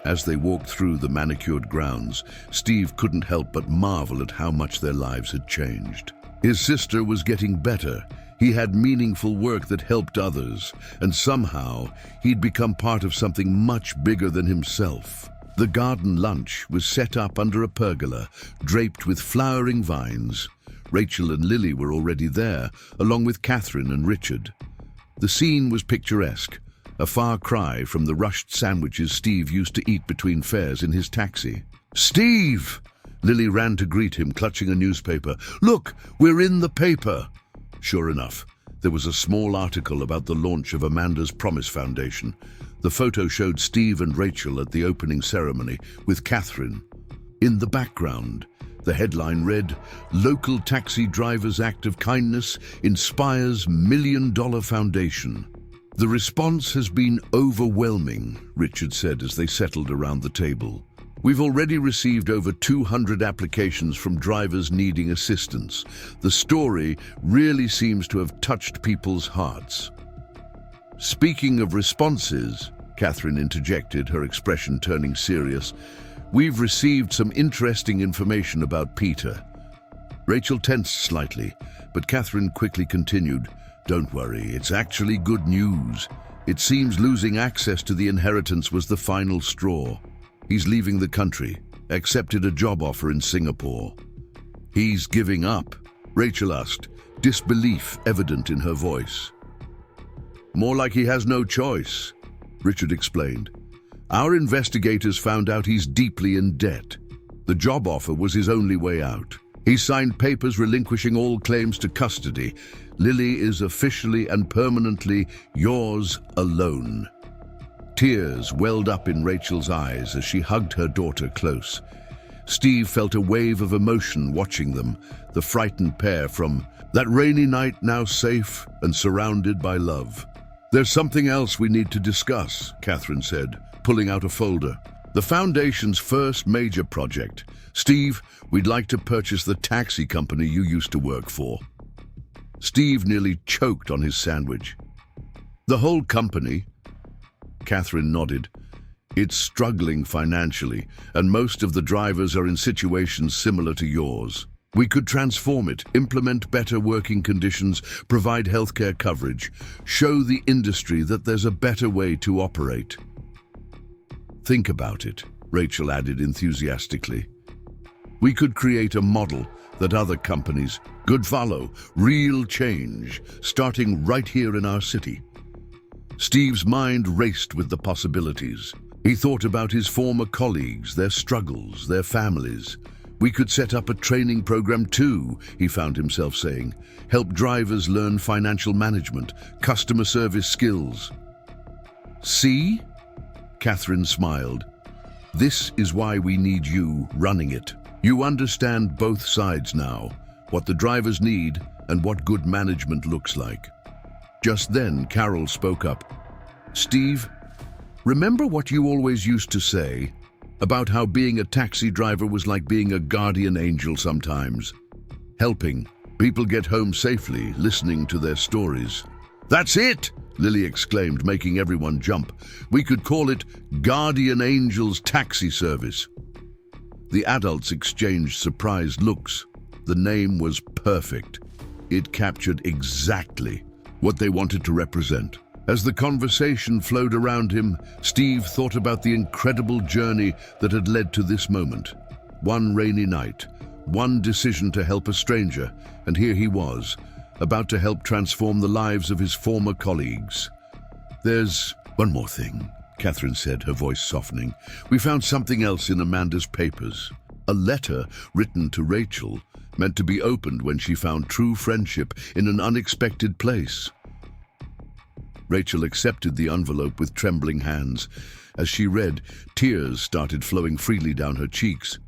As they walked through the manicured grounds, Steve couldn't help but marvel at how much their lives had changed. His sister was getting better. He had meaningful work that helped others, and somehow he'd become part of something much bigger than himself. The garden lunch was set up under a pergola, draped with flowering vines. Rachel and Lily were already there, along with Catherine and Richard. The scene was picturesque, a far cry from the rushed sandwiches Steve used to eat between fares in his taxi. "Steve!" Lily ran to greet him, clutching a newspaper. "Look, we're in the paper!" Sure enough, there was a small article about the launch of Amanda's Promise Foundation. The photo showed Steve and Rachel at the opening ceremony, with Catherine. In the background, the headline read, "Local Taxi Drivers' Act of Kindness Inspires $1 Million Foundation." "The response has been overwhelming," Richard said as they settled around the table. "We've already received over 200 applications from drivers needing assistance. The story really seems to have touched people's hearts." "Speaking of responses," Catherine interjected, her expression turning serious, "we've received some interesting information about Peter." Rachel tensed slightly, but Catherine quickly continued, "Don't worry, it's actually good news. It seems losing access to the inheritance was the final straw. He's leaving the country, accepted a job offer in Singapore." "He's giving up?" Rachel asked, disbelief evident in her voice. "More like he has no choice," Richard explained. "Our investigators found out he's deeply in debt. The job offer was his only way out. He signed papers relinquishing all claims to custody. Lily is officially and permanently yours alone." Tears welled up in Rachel's eyes as she hugged her daughter close. Steve felt a wave of emotion watching them, the frightened pair from that rainy night now safe and surrounded by love. "There's something else we need to discuss," Catherine said, pulling out a folder. "The Foundation's first major project. Steve, we'd like to purchase the taxi company you used to work for." Steve nearly choked on his sandwich. "The whole company?" Catherine nodded. "It's struggling financially, and most of the drivers are in situations similar to yours. We could transform it, implement better working conditions, provide healthcare coverage, show the industry that there's a better way to operate." "Think about it," Rachel added enthusiastically. "We could create a model that other companies could follow, real change, starting right here in our city." Steve's mind raced with the possibilities. He thought about his former colleagues, their struggles, their families. "We could set up a training program too," he found himself saying. "Help drivers learn financial management, customer service skills." "See?" Catherine smiled. "This is why we need you running it. You understand both sides now, what the drivers need and what good management looks like." Just then, Carol spoke up. "Steve, remember what you always used to say about how being a taxi driver was like being a guardian angel sometimes? Helping people get home safely, listening to their stories." "That's it!" Lily exclaimed, making everyone jump. "We could call it Guardian Angel's Taxi Service." The adults exchanged surprised looks. The name was perfect. It captured exactly what they wanted to represent. As the conversation flowed around him, Steve thought about the incredible journey that had led to this moment. One rainy night, one decision to help a stranger, and here he was, about to help transform the lives of his former colleagues. "There's one more thing," Catherine said, her voice softening. "We found something else in Amanda's papers. A letter written to Rachel, meant to be opened when she found true friendship in an unexpected place." Rachel accepted the envelope with trembling hands. As she read, tears started flowing freely down her cheeks.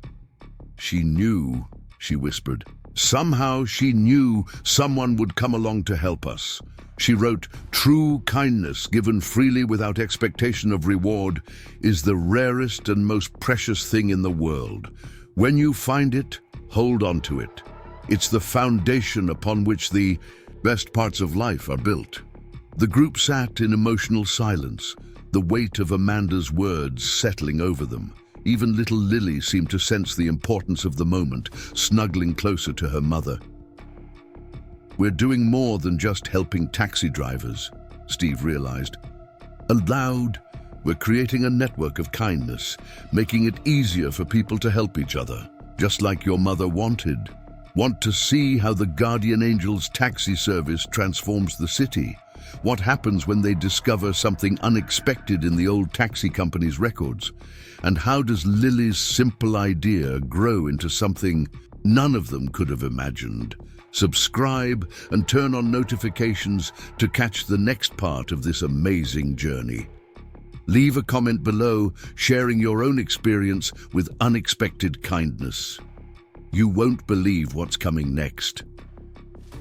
She knew, she whispered. Somehow she knew someone would come along to help us. She wrote, "True kindness given freely without expectation of reward is the rarest and most precious thing in the world. When you find it, hold on to it. It's the foundation upon which the best parts of life are built." The group sat in emotional silence, the weight of Amanda's words settling over them. Even little Lily seemed to sense the importance of the moment, snuggling closer to her mother. "We're doing more than just helping taxi drivers," Steve realized. Aloud, "We're creating a network of kindness, making it easier for people to help each other, just like your mother wanted. Want to see how the Guardian Angels taxi service transforms the city? What happens when they discover something unexpected in the old taxi company's records? And how does Lily's simple idea grow into something none of them could have imagined? Subscribe and turn on notifications to catch the next part of this amazing journey. Leave a comment below, sharing your own experience with unexpected kindness. You won't believe what's coming next."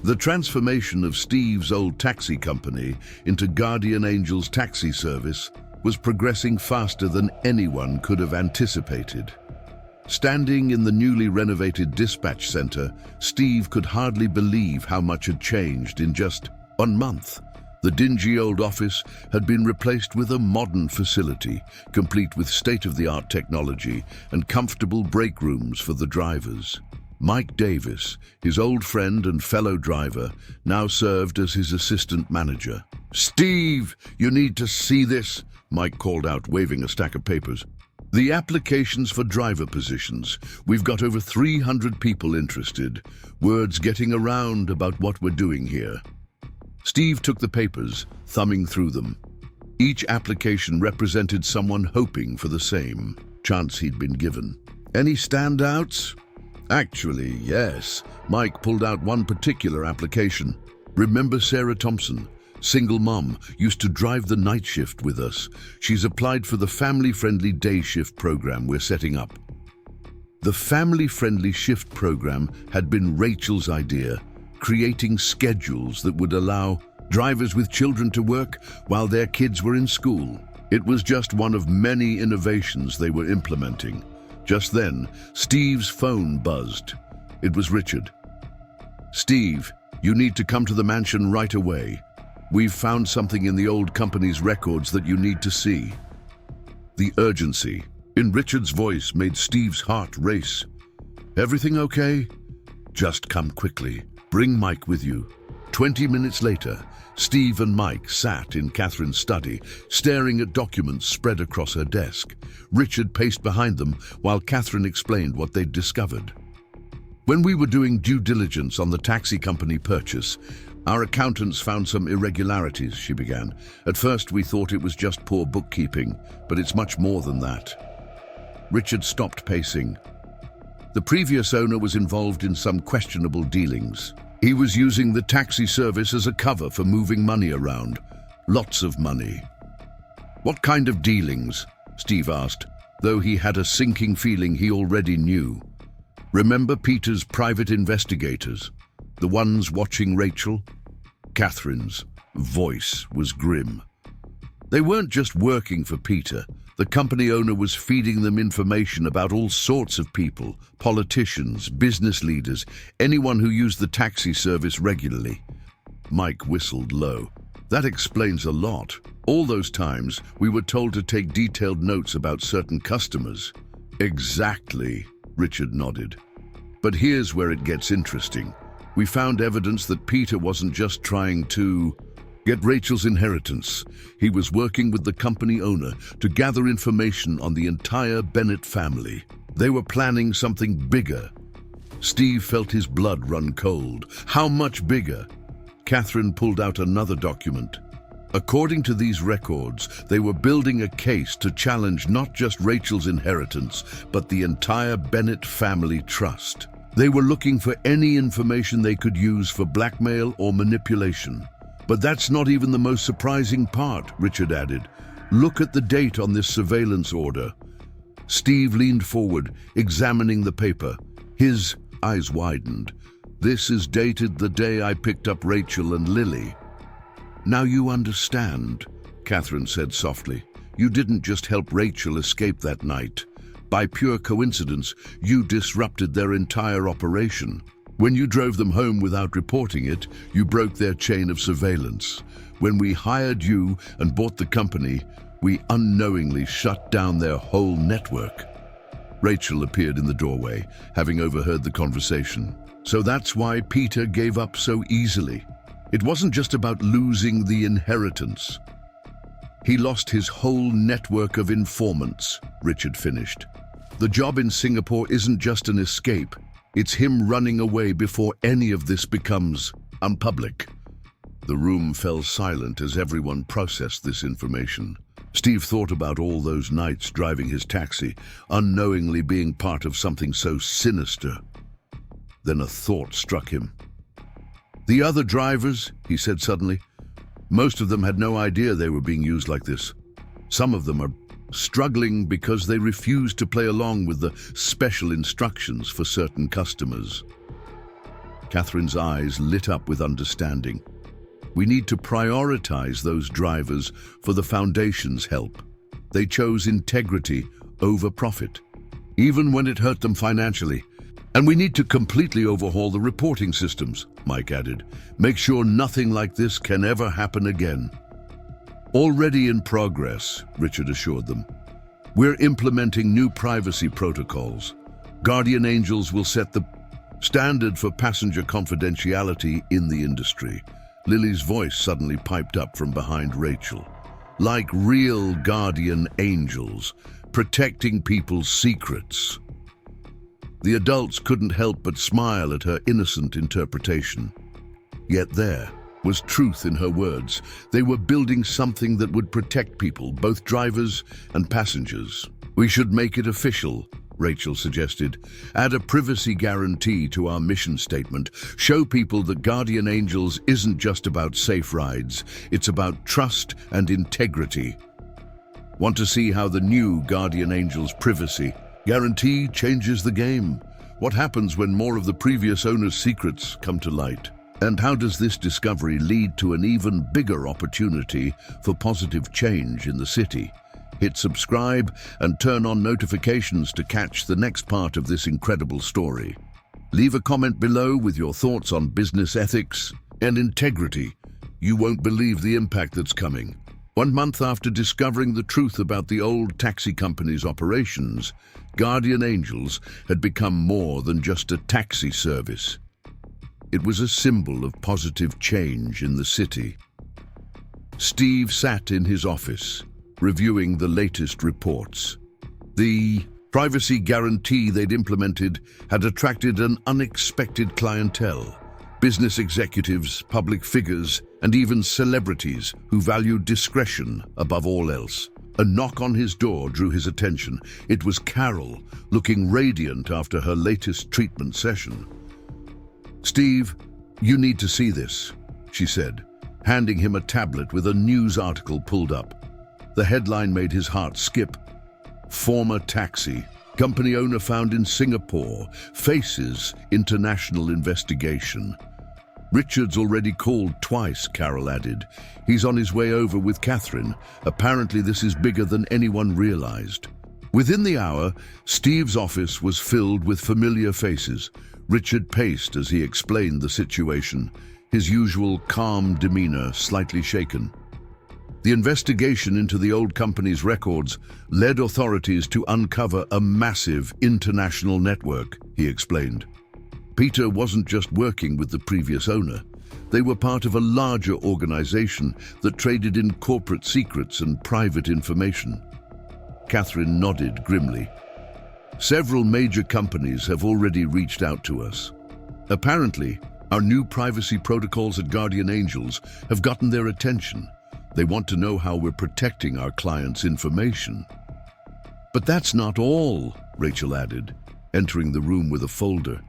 The transformation of Steve's old taxi company into Guardian Angels taxi service was progressing faster than anyone could have anticipated. Standing in the newly renovated dispatch center, Steve could hardly believe how much had changed in just 1 month. The dingy old office had been replaced with a modern facility, complete with state-of-the-art technology and comfortable break rooms for the drivers. Mike Davis, his old friend and fellow driver, now served as his assistant manager. "Steve, you need to see this," Mike called out, waving a stack of papers. "The applications for driver positions. We've got over 300 people interested. Word's getting around about what we're doing here." Steve took the papers, thumbing through them. Each application represented someone hoping for the same chance he'd been given. "Any standouts?" "Actually, yes." Mike pulled out one particular application. "Remember Sarah Thompson? Single mom, used to drive the night shift with us. She's applied for the family-friendly day shift program we're setting up." The family-friendly shift program had been Rachel's idea, creating schedules that would allow drivers with children to work while their kids were in school. It was just one of many innovations they were implementing. Just then, Steve's phone buzzed. It was Richard. "Steve, you need to come to the mansion right away. We've found something in the old company's records that you need to see." The urgency in Richard's voice made Steve's heart race. "Everything okay? Just come quickly. Bring Mike with you." 20 minutes later, Steve and Mike sat in Catherine's study, staring at documents spread across her desk. Richard paced behind them while Catherine explained what they'd discovered. "When we were doing due diligence on the taxi company purchase, our accountants found some irregularities," she began. "At first we thought it was just poor bookkeeping, but it's much more than that." Richard stopped pacing. "The previous owner was involved in some questionable dealings. He was using the taxi service as a cover for moving money around. Lots of money." "What kind of dealings?" Steve asked, though he had a sinking feeling he already knew. "Remember Peter's private investigators? The ones watching Rachel?" Catherine's voice was grim. "They weren't just working for Peter. The company owner was feeding them information about all sorts of people, politicians, business leaders, anyone who used the taxi service regularly." Mike whistled low. "That explains a lot. All those times we were told to take detailed notes about certain customers." "Exactly," Richard nodded. "But here's where it gets interesting. We found evidence that Peter wasn't just trying to get Rachel's inheritance. He was working with the company owner to gather information on the entire Bennett family. They were planning something bigger." Steve felt his blood run cold. "How much bigger?" Catherine pulled out another document. "According to these records, they were building a case to challenge not just Rachel's inheritance, but the entire Bennett family trust. They were looking for any information they could use for blackmail or manipulation. But that's not even the most surprising part, Richard added. Look at the date on this surveillance order. Steve leaned forward, examining the paper. His eyes widened. This is dated the day I picked up Rachel and Lily. Now you understand, Catherine said softly. You didn't just help Rachel escape that night. By pure coincidence, you disrupted their entire operation. When you drove them home without reporting it, you broke their chain of surveillance. When we hired you and bought the company, we unknowingly shut down their whole network. Rachel appeared in the doorway, having overheard the conversation. So that's why Peter gave up so easily. It wasn't just about losing the inheritance. He lost his whole network of informants, Richard finished. The job in Singapore isn't just an escape. It's him running away before any of this becomes unpublic. The room fell silent as everyone processed this information. Steve thought about all those nights driving his taxi, unknowingly being part of something so sinister. Then a thought struck him. The other drivers, he said suddenly, most of them had no idea they were being used like this. Some of them are struggling because they refuse to play along with the special instructions for certain customers. Catherine's eyes lit up with understanding. We need to prioritize those drivers for the Foundation's help. They chose integrity over profit, even when it hurt them financially. And we need to completely overhaul the reporting systems, Mike added. Make sure nothing like this can ever happen again. Already in progress, Richard assured them. We're implementing new privacy protocols. Guardian Angels will set the standard for passenger confidentiality in the industry. Lily's voice suddenly piped up from behind Rachel. Like real guardian angels, protecting people's secrets. The adults couldn't help but smile at her innocent interpretation. Yet there was truth in her words. They were building something that would protect people, both drivers and passengers. We should make it official, Rachel suggested. Add a privacy guarantee to our mission statement. Show people that Guardian Angels isn't just about safe rides. It's about trust and integrity. Want to see how the new Guardian Angels privacy guarantee changes the game? What happens when more of the previous owner's secrets come to light? And how does this discovery lead to an even bigger opportunity for positive change in the city? Hit subscribe and turn on notifications to catch the next part of this incredible story. Leave a comment below with your thoughts on business ethics and integrity. You won't believe the impact that's coming. 1 month after discovering the truth about the old taxi company's operations, Guardian Angels had become more than just a taxi service. It was a symbol of positive change in the city. Steve sat in his office, reviewing the latest reports. The privacy guarantee they'd implemented had attracted an unexpected clientele. Business executives, public figures, and even celebrities who valued discretion above all else. A knock on his door drew his attention. It was Carol, looking radiant after her latest treatment session. "Steve, you need to see this," she said, handing him a tablet with a news article pulled up. The headline made his heart skip. Former taxi company owner found in Singapore faces international investigation. Richard's already called twice, Carol added. He's on his way over with Catherine. Apparently this is bigger than anyone realized. Within the hour, Steve's office was filled with familiar faces. Richard paced as he explained the situation, his usual calm demeanor slightly shaken. The investigation into the old company's records led authorities to uncover a massive international network, he explained. Peter wasn't just working with the previous owner. They were part of a larger organization that traded in corporate secrets and private information. Catherine nodded grimly. Several major companies have already reached out to us. Apparently, our new privacy protocols at Guardian Angels have gotten their attention. They want to know how we're protecting our clients' information. But that's not all, Rachel added, entering the room with a folder.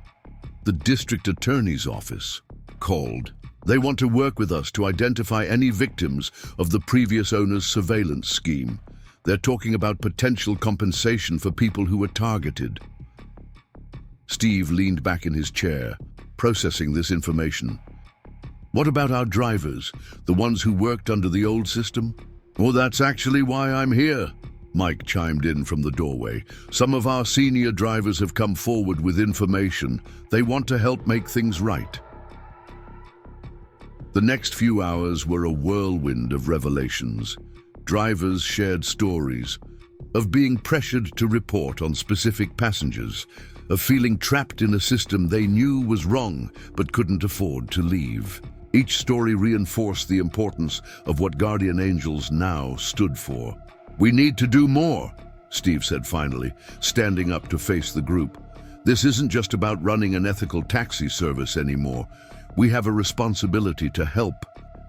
The district attorney's office called They want to work with us to identify any victims of the previous owner's surveillance scheme. They're talking about potential compensation for people who were targeted. Steve leaned back in his chair, processing this information. What about our drivers, the ones who worked under the old system? Well, that's actually why I'm here, Mike chimed in from the doorway. Some of our senior drivers have come forward with information. They want to help make things right. The next few hours were a whirlwind of revelations. Drivers shared stories of being pressured to report on specific passengers, of feeling trapped in a system they knew was wrong but couldn't afford to leave. Each story reinforced the importance of what Guardian Angels now stood for. We need to do more, Steve said finally, standing up to face the group. This isn't just about running an ethical taxi service anymore. We have a responsibility to help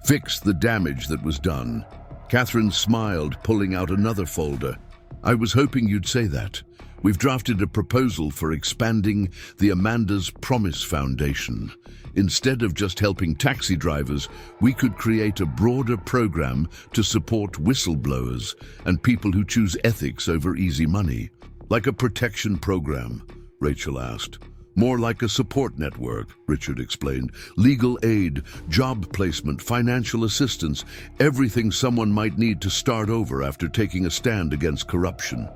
fix the damage that was done. Catherine smiled, pulling out another folder. I was hoping you'd say that. We've drafted a proposal for expanding the Amanda's Promise Foundation. Instead of just helping taxi drivers, we could create a broader program to support whistleblowers and people who choose ethics over easy money. Like a protection program, Rachel asked. More like a support network, Richard explained. Legal aid, job placement, financial assistance, everything someone might need to start over after taking a stand against corruption.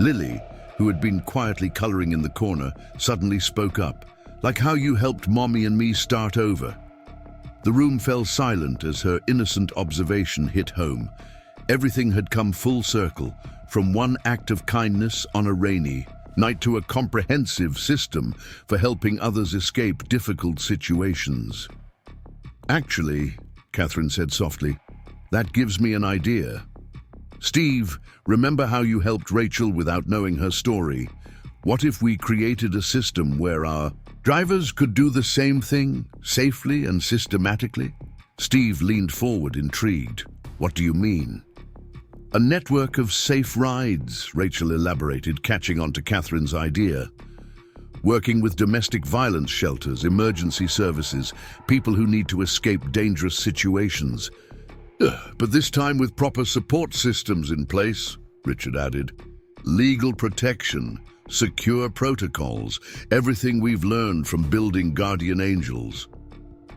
Lily, who had been quietly coloring in the corner, suddenly spoke up. Like how you helped Mommy and me start over. The room fell silent as her innocent observation hit home. Everything had come full circle, from one act of kindness on a rainy night to a comprehensive system for helping others escape difficult situations. Actually, Catherine said softly, that gives me an idea. Steve, remember how you helped Rachel without knowing her story? What if we created a system where our drivers could do the same thing, safely and systematically? Steve leaned forward, intrigued. What do you mean? A network of safe rides, Rachel elaborated, catching on to Catherine's idea. Working with domestic violence shelters, emergency services, people who need to escape dangerous situations. But this time with proper support systems in place, Richard added. Legal protection, secure protocols, everything we've learned from building Guardian Angels.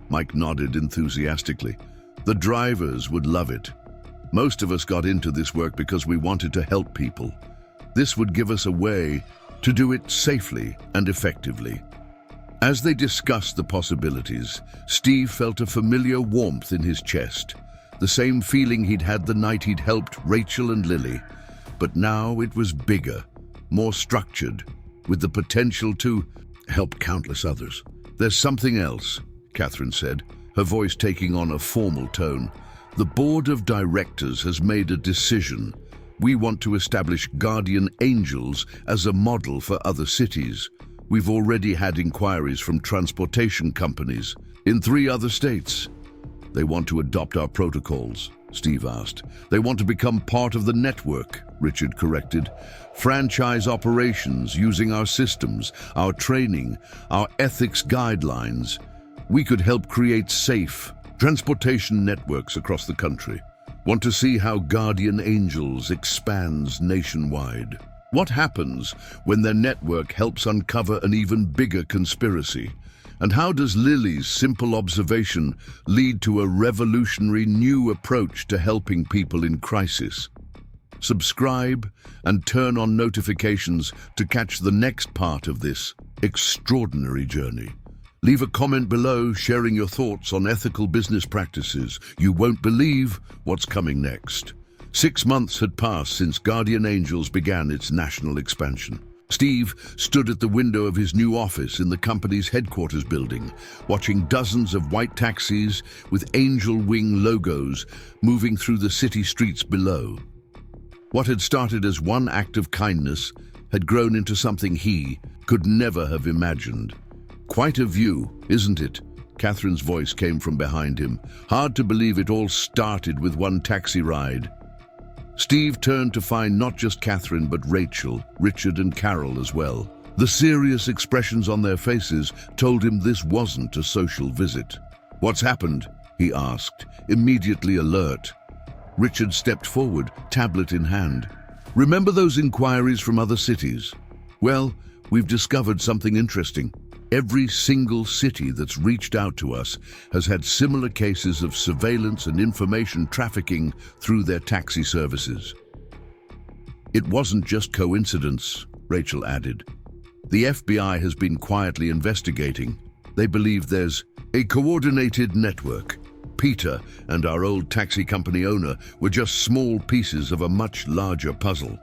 Mike nodded enthusiastically. The drivers would love it. Most of us got into this work because we wanted to help people. This would give us a way to do it safely and effectively. As they discussed the possibilities, Steve felt a familiar warmth in his chest, the same feeling he'd had the night he'd helped Rachel and Lily. But now it was bigger, more structured, with the potential to help countless others. There's something else, Catherine said, her voice taking on a formal tone. The board of directors has made a decision. We want to establish Guardian Angels as a model for other cities. We've already had inquiries from transportation companies in 3 other states. They want to adopt our protocols, Steve asked. They want to become part of the network, Richard corrected. Franchise operations using our systems, our training, our ethics guidelines. We could help create safe transportation networks across the country. Want to see how Guardian Angels expands nationwide? What happens when their network helps uncover an even bigger conspiracy? And how does Lily's simple observation lead to a revolutionary new approach to helping people in crisis? Subscribe and turn on notifications to catch the next part of this extraordinary journey. Leave a comment below sharing your thoughts on ethical business practices. You won't believe what's coming next. 6 months had passed since Guardian Angels began its national expansion. Steve stood at the window of his new office in the company's headquarters building, watching dozens of white taxis with angel wing logos moving through the city streets below. What had started as one act of kindness had grown into something he could never have imagined. Quite a view, isn't it? Catherine's voice came from behind him. Hard to believe it all started with one taxi ride. Steve turned to find not just Catherine, but Rachel, Richard, and Carol as well. The serious expressions on their faces told him this wasn't a social visit. "What's happened?" he asked, immediately alert. Richard stepped forward, tablet in hand. "Remember those inquiries from other cities? Well, we've discovered something interesting. Every single city that's reached out to us has had similar cases of surveillance and information trafficking through their taxi services." "It wasn't just coincidence," Rachel added. "The FBI has been quietly investigating. They believe there's a coordinated network. Peter and our old taxi company owner were just small pieces of a much larger puzzle."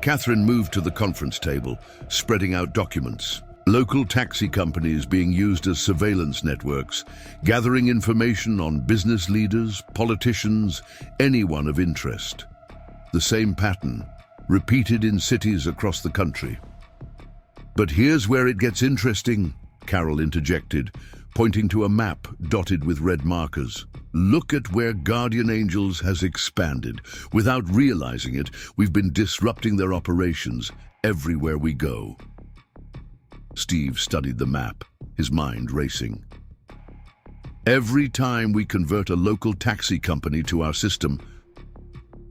Catherine moved to the conference table, spreading out documents. Local taxi companies being used as surveillance networks, gathering information on business leaders, politicians, anyone of interest. The same pattern, repeated in cities across the country. "But here's where it gets interesting," Carol interjected, pointing to a map dotted with red markers. "Look at where Guardian Angels has expanded. Without realizing it, we've been disrupting their operations everywhere we go." Steve studied the map, his mind racing. "Every time we convert a local taxi company to our system,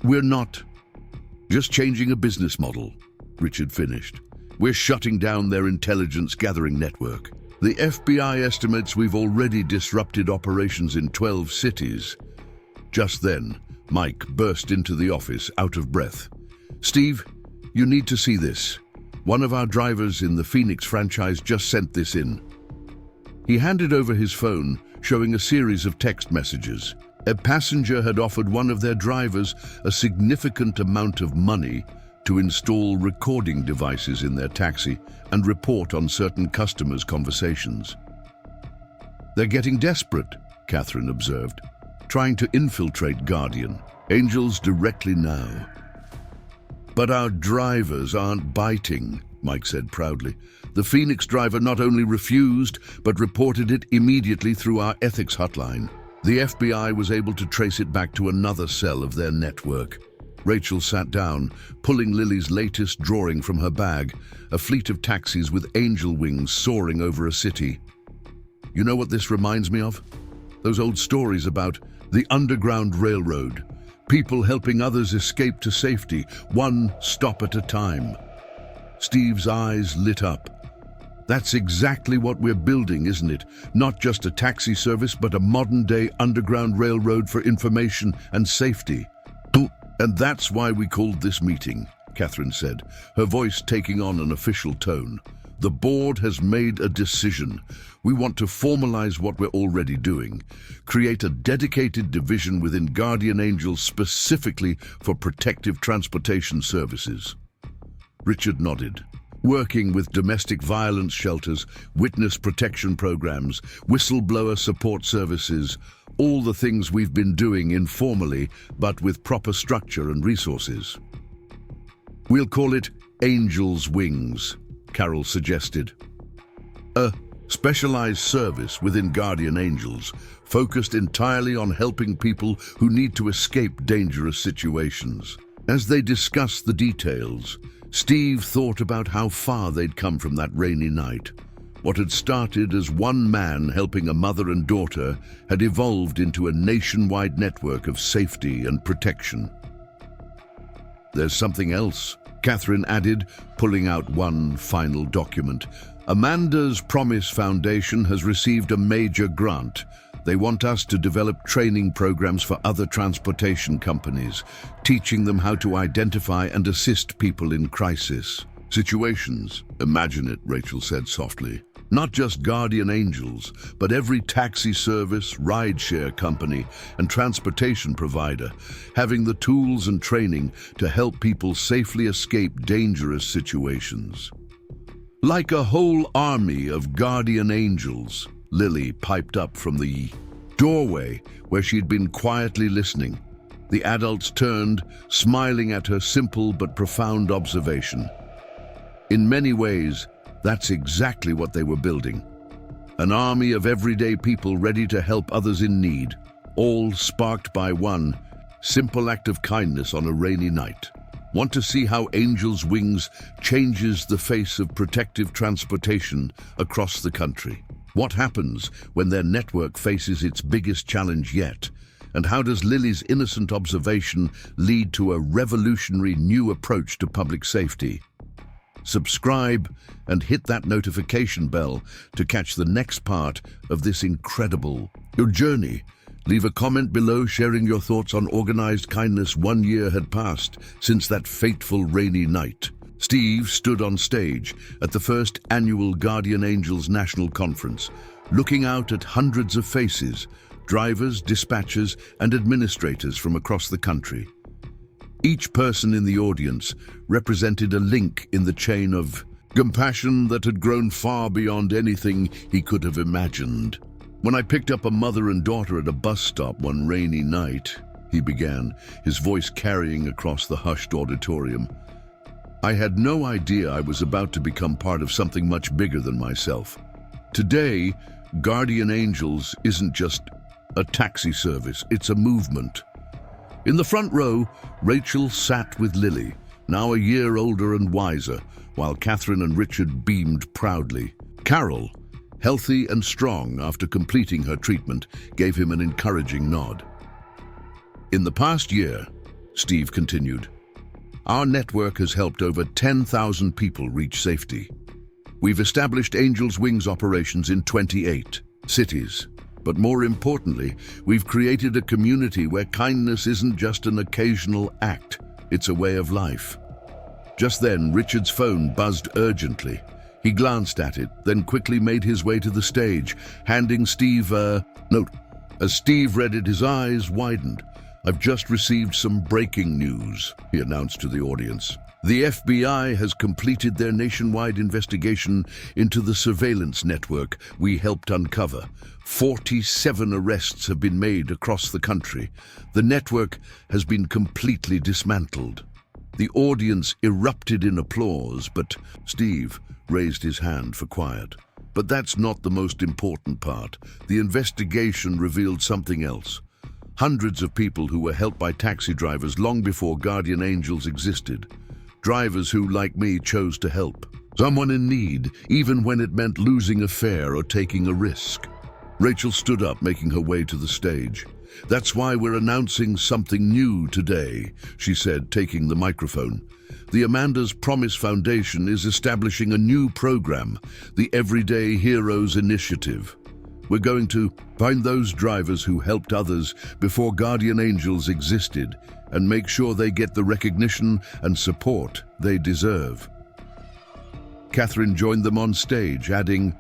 we're not just changing a business model," Richard finished. "We're shutting down their intelligence-gathering network. The FBI estimates we've already disrupted operations in 12 cities. Just then, Mike burst into the office, out of breath. "Steve, you need to see this. One of our drivers in the Phoenix franchise just sent this in." He handed over his phone, showing a series of text messages. A passenger had offered one of their drivers a significant amount of money to install recording devices in their taxi and report on certain customers' conversations. "They're getting desperate," Catherine observed, "trying to infiltrate Guardian Angels directly now." "But our drivers aren't biting," Mike said proudly. "The Phoenix driver not only refused, but reported it immediately through our ethics hotline. The FBI was able to trace it back to another cell of their network." Rachel sat down, pulling Lily's latest drawing from her bag, a fleet of taxis with angel wings soaring over a city. "You know what this reminds me of? Those old stories about the Underground Railroad, people helping others escape to safety, one stop at a time." Steve's eyes lit up. "That's exactly what we're building, isn't it? Not just a taxi service, but a modern-day underground railroad for information and safety." "And that's why we called this meeting," Catherine said, her voice taking on an official tone. "The board has made a decision. We want to formalize what we're already doing, create a dedicated division within Guardian Angels specifically for protective transportation services." Richard nodded. "Working with domestic violence shelters, witness protection programs, whistleblower support services, all the things we've been doing informally, but with proper structure and resources." "We'll call it Angels Wings," Carol suggested. "A specialized service within Guardian Angels, focused entirely on helping people who need to escape dangerous situations." As they discussed the details, Steve thought about how far they'd come from that rainy night. What had started as one man helping a mother and daughter had evolved into a nationwide network of safety and protection. "There's something else," Catherine added, pulling out one final document. "Amanda's Promise Foundation has received a major grant. They want us to develop training programs for other transportation companies, teaching them how to identify and assist people in crisis situations." "Imagine it," Rachel said softly. "Not just Guardian Angels, but every taxi service, rideshare company, and transportation provider having the tools and training to help people safely escape dangerous situations. Like a whole army of Guardian Angels," Lily piped up from the doorway where she'd been quietly listening. The adults turned, smiling at her simple but profound observation. In many ways, that's exactly what they were building. An army of everyday people ready to help others in need, all sparked by one simple act of kindness on a rainy night. Want to see how Angels Wings changes the face of protective transportation across the country? What happens when their network faces its biggest challenge yet? And how does Lily's innocent observation lead to a revolutionary new approach to public safety? Subscribe and hit that notification bell to catch the next part of this incredible journey. Leave a comment below sharing your thoughts on organized kindness. 1 year had passed since that fateful rainy night. Steve stood on stage at the first annual Guardian Angels National Conference, looking out at hundreds of faces, drivers, dispatchers, and administrators from across the country. Each person in the audience represented a link in the chain of compassion that had grown far beyond anything he could have imagined. "When I picked up a mother and daughter at a bus stop one rainy night," he began, his voice carrying across the hushed auditorium, "I had no idea I was about to become part of something much bigger than myself. Today, Guardian Angels isn't just a taxi service, it's a movement." In the front row, Rachel sat with Lily, now a year older and wiser, while Catherine and Richard beamed proudly. Carol, healthy and strong after completing her treatment, gave him an encouraging nod. "In the past year," Steve continued, "our network has helped over 10,000 people reach safety. We've established Angels Wings operations in 28 cities. But more importantly, we've created a community where kindness isn't just an occasional act, it's a way of life." Just then, Richard's phone buzzed urgently. He glanced at it, then quickly made his way to the stage, handing Steve a note. As Steve read it, his eyes widened. "I've just received some breaking news," he announced to the audience. "The FBI has completed their nationwide investigation into the surveillance network we helped uncover. 47 arrests have been made across the country. The network has been completely dismantled." The audience erupted in applause, but Steve raised his hand for quiet. "But that's not the most important part. The investigation revealed something else. Hundreds of people who were helped by taxi drivers long before Guardian Angels existed. Drivers who, like me, chose to help. Someone in need, even when it meant losing a fare or taking a risk." Rachel stood up, making her way to the stage. "That's why we're announcing something new today," she said, taking the microphone. "The Amanda's Promise Foundation is establishing a new program, the Everyday Heroes Initiative. We're going to find those drivers who helped others before Guardian Angels existed and make sure they get the recognition and support they deserve." Catherine joined them on stage, adding,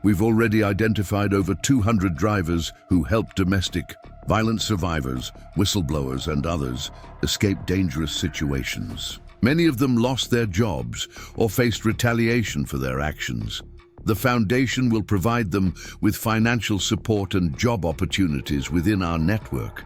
"We've already identified over 200 drivers who helped domestic violence survivors, whistleblowers, and others escape dangerous situations. Many of them lost their jobs or faced retaliation for their actions. The foundation will provide them with financial support and job opportunities within our network."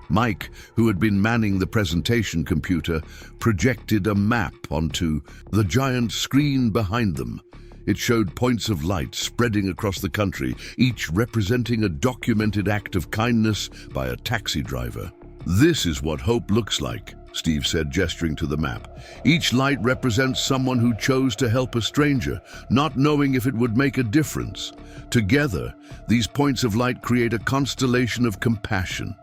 Mike, who had been manning the presentation computer, projected a map onto the giant screen behind them. It showed points of light spreading across the country, each representing a documented act of kindness by a taxi driver. "This is what hope looks like," Steve said, gesturing to the map. "Each light represents someone who chose to help a stranger, not knowing if it would make a difference. Together, these points of light create a constellation of compassion."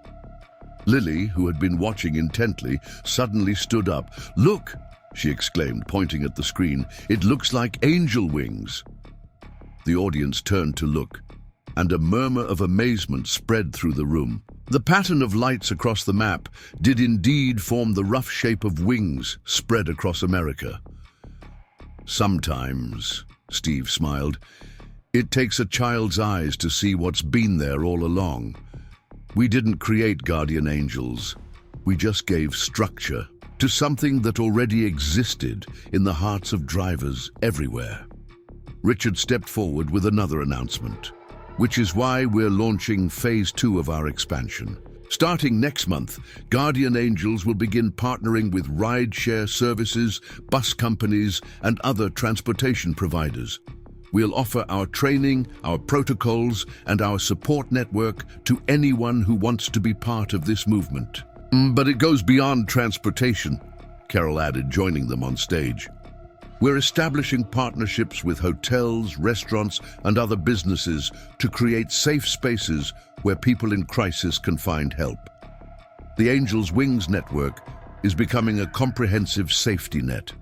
Lily, who had been watching intently, suddenly stood up. "Look!" she exclaimed, pointing at the screen. "It looks like angel wings." The audience turned to look, and a murmur of amazement spread through the room. The pattern of lights across the map did indeed form the rough shape of wings spread across America. "Sometimes," Steve smiled, "it takes a child's eyes to see what's been there all along. We didn't create Guardian Angels. We just gave structure to something that already existed in the hearts of drivers everywhere." Richard stepped forward with another announcement, which is why we're launching Phase 2 of our expansion. Starting next month, Guardian Angels will begin partnering with ride-share services, bus companies, and other transportation providers. We'll offer our training, our protocols, and our support network to anyone who wants to be part of this movement. "But it goes beyond transportation," Carol added, joining them on stage. We're establishing partnerships with hotels, restaurants, and other businesses to create safe spaces where people in crisis can find help. The Angels Wings network is becoming a comprehensive safety net.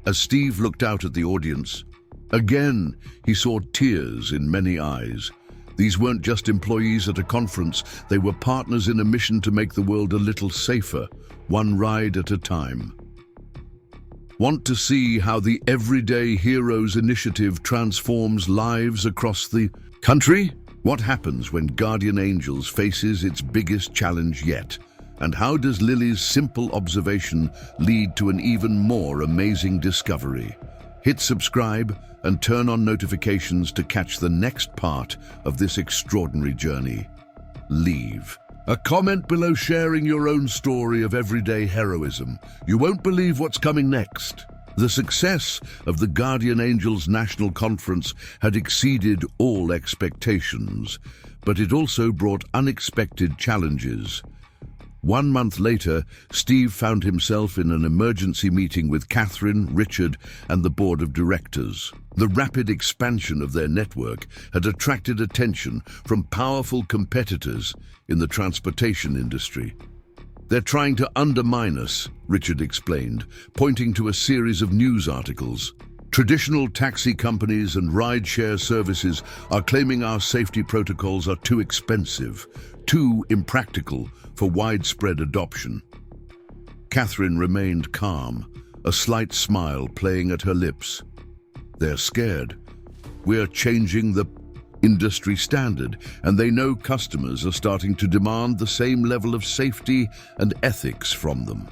As Steve looked out at the audience, again, he saw tears in many eyes. These weren't just employees at a conference, they were partners in a mission to make the world a little safer, one ride at a time. Want to see how the Everyday Heroes initiative transforms lives across the country? What happens when Guardian Angels faces its biggest challenge yet? And how does Lily's simple observation lead to an even more amazing discovery? Hit subscribe and turn on notifications to catch the next part of this extraordinary journey. Leave a comment below sharing your own story of everyday heroism. You won't believe what's coming next. The success of the Guardian Angels National Conference had exceeded all expectations, but it also brought unexpected challenges. 1 month later, Steve found himself in an emergency meeting with Catherine, Richard, and the board of directors. The rapid expansion of their network had attracted attention from powerful competitors in the transportation industry. "They're trying to undermine us," Richard explained, pointing to a series of news articles. "Traditional taxi companies and ride-share services are claiming our safety protocols are too expensive, too impractical for widespread adoption." Catherine remained calm, a slight smile playing at her lips. "They're scared. We're changing the industry standard, and they know customers are starting to demand the same level of safety and ethics from them."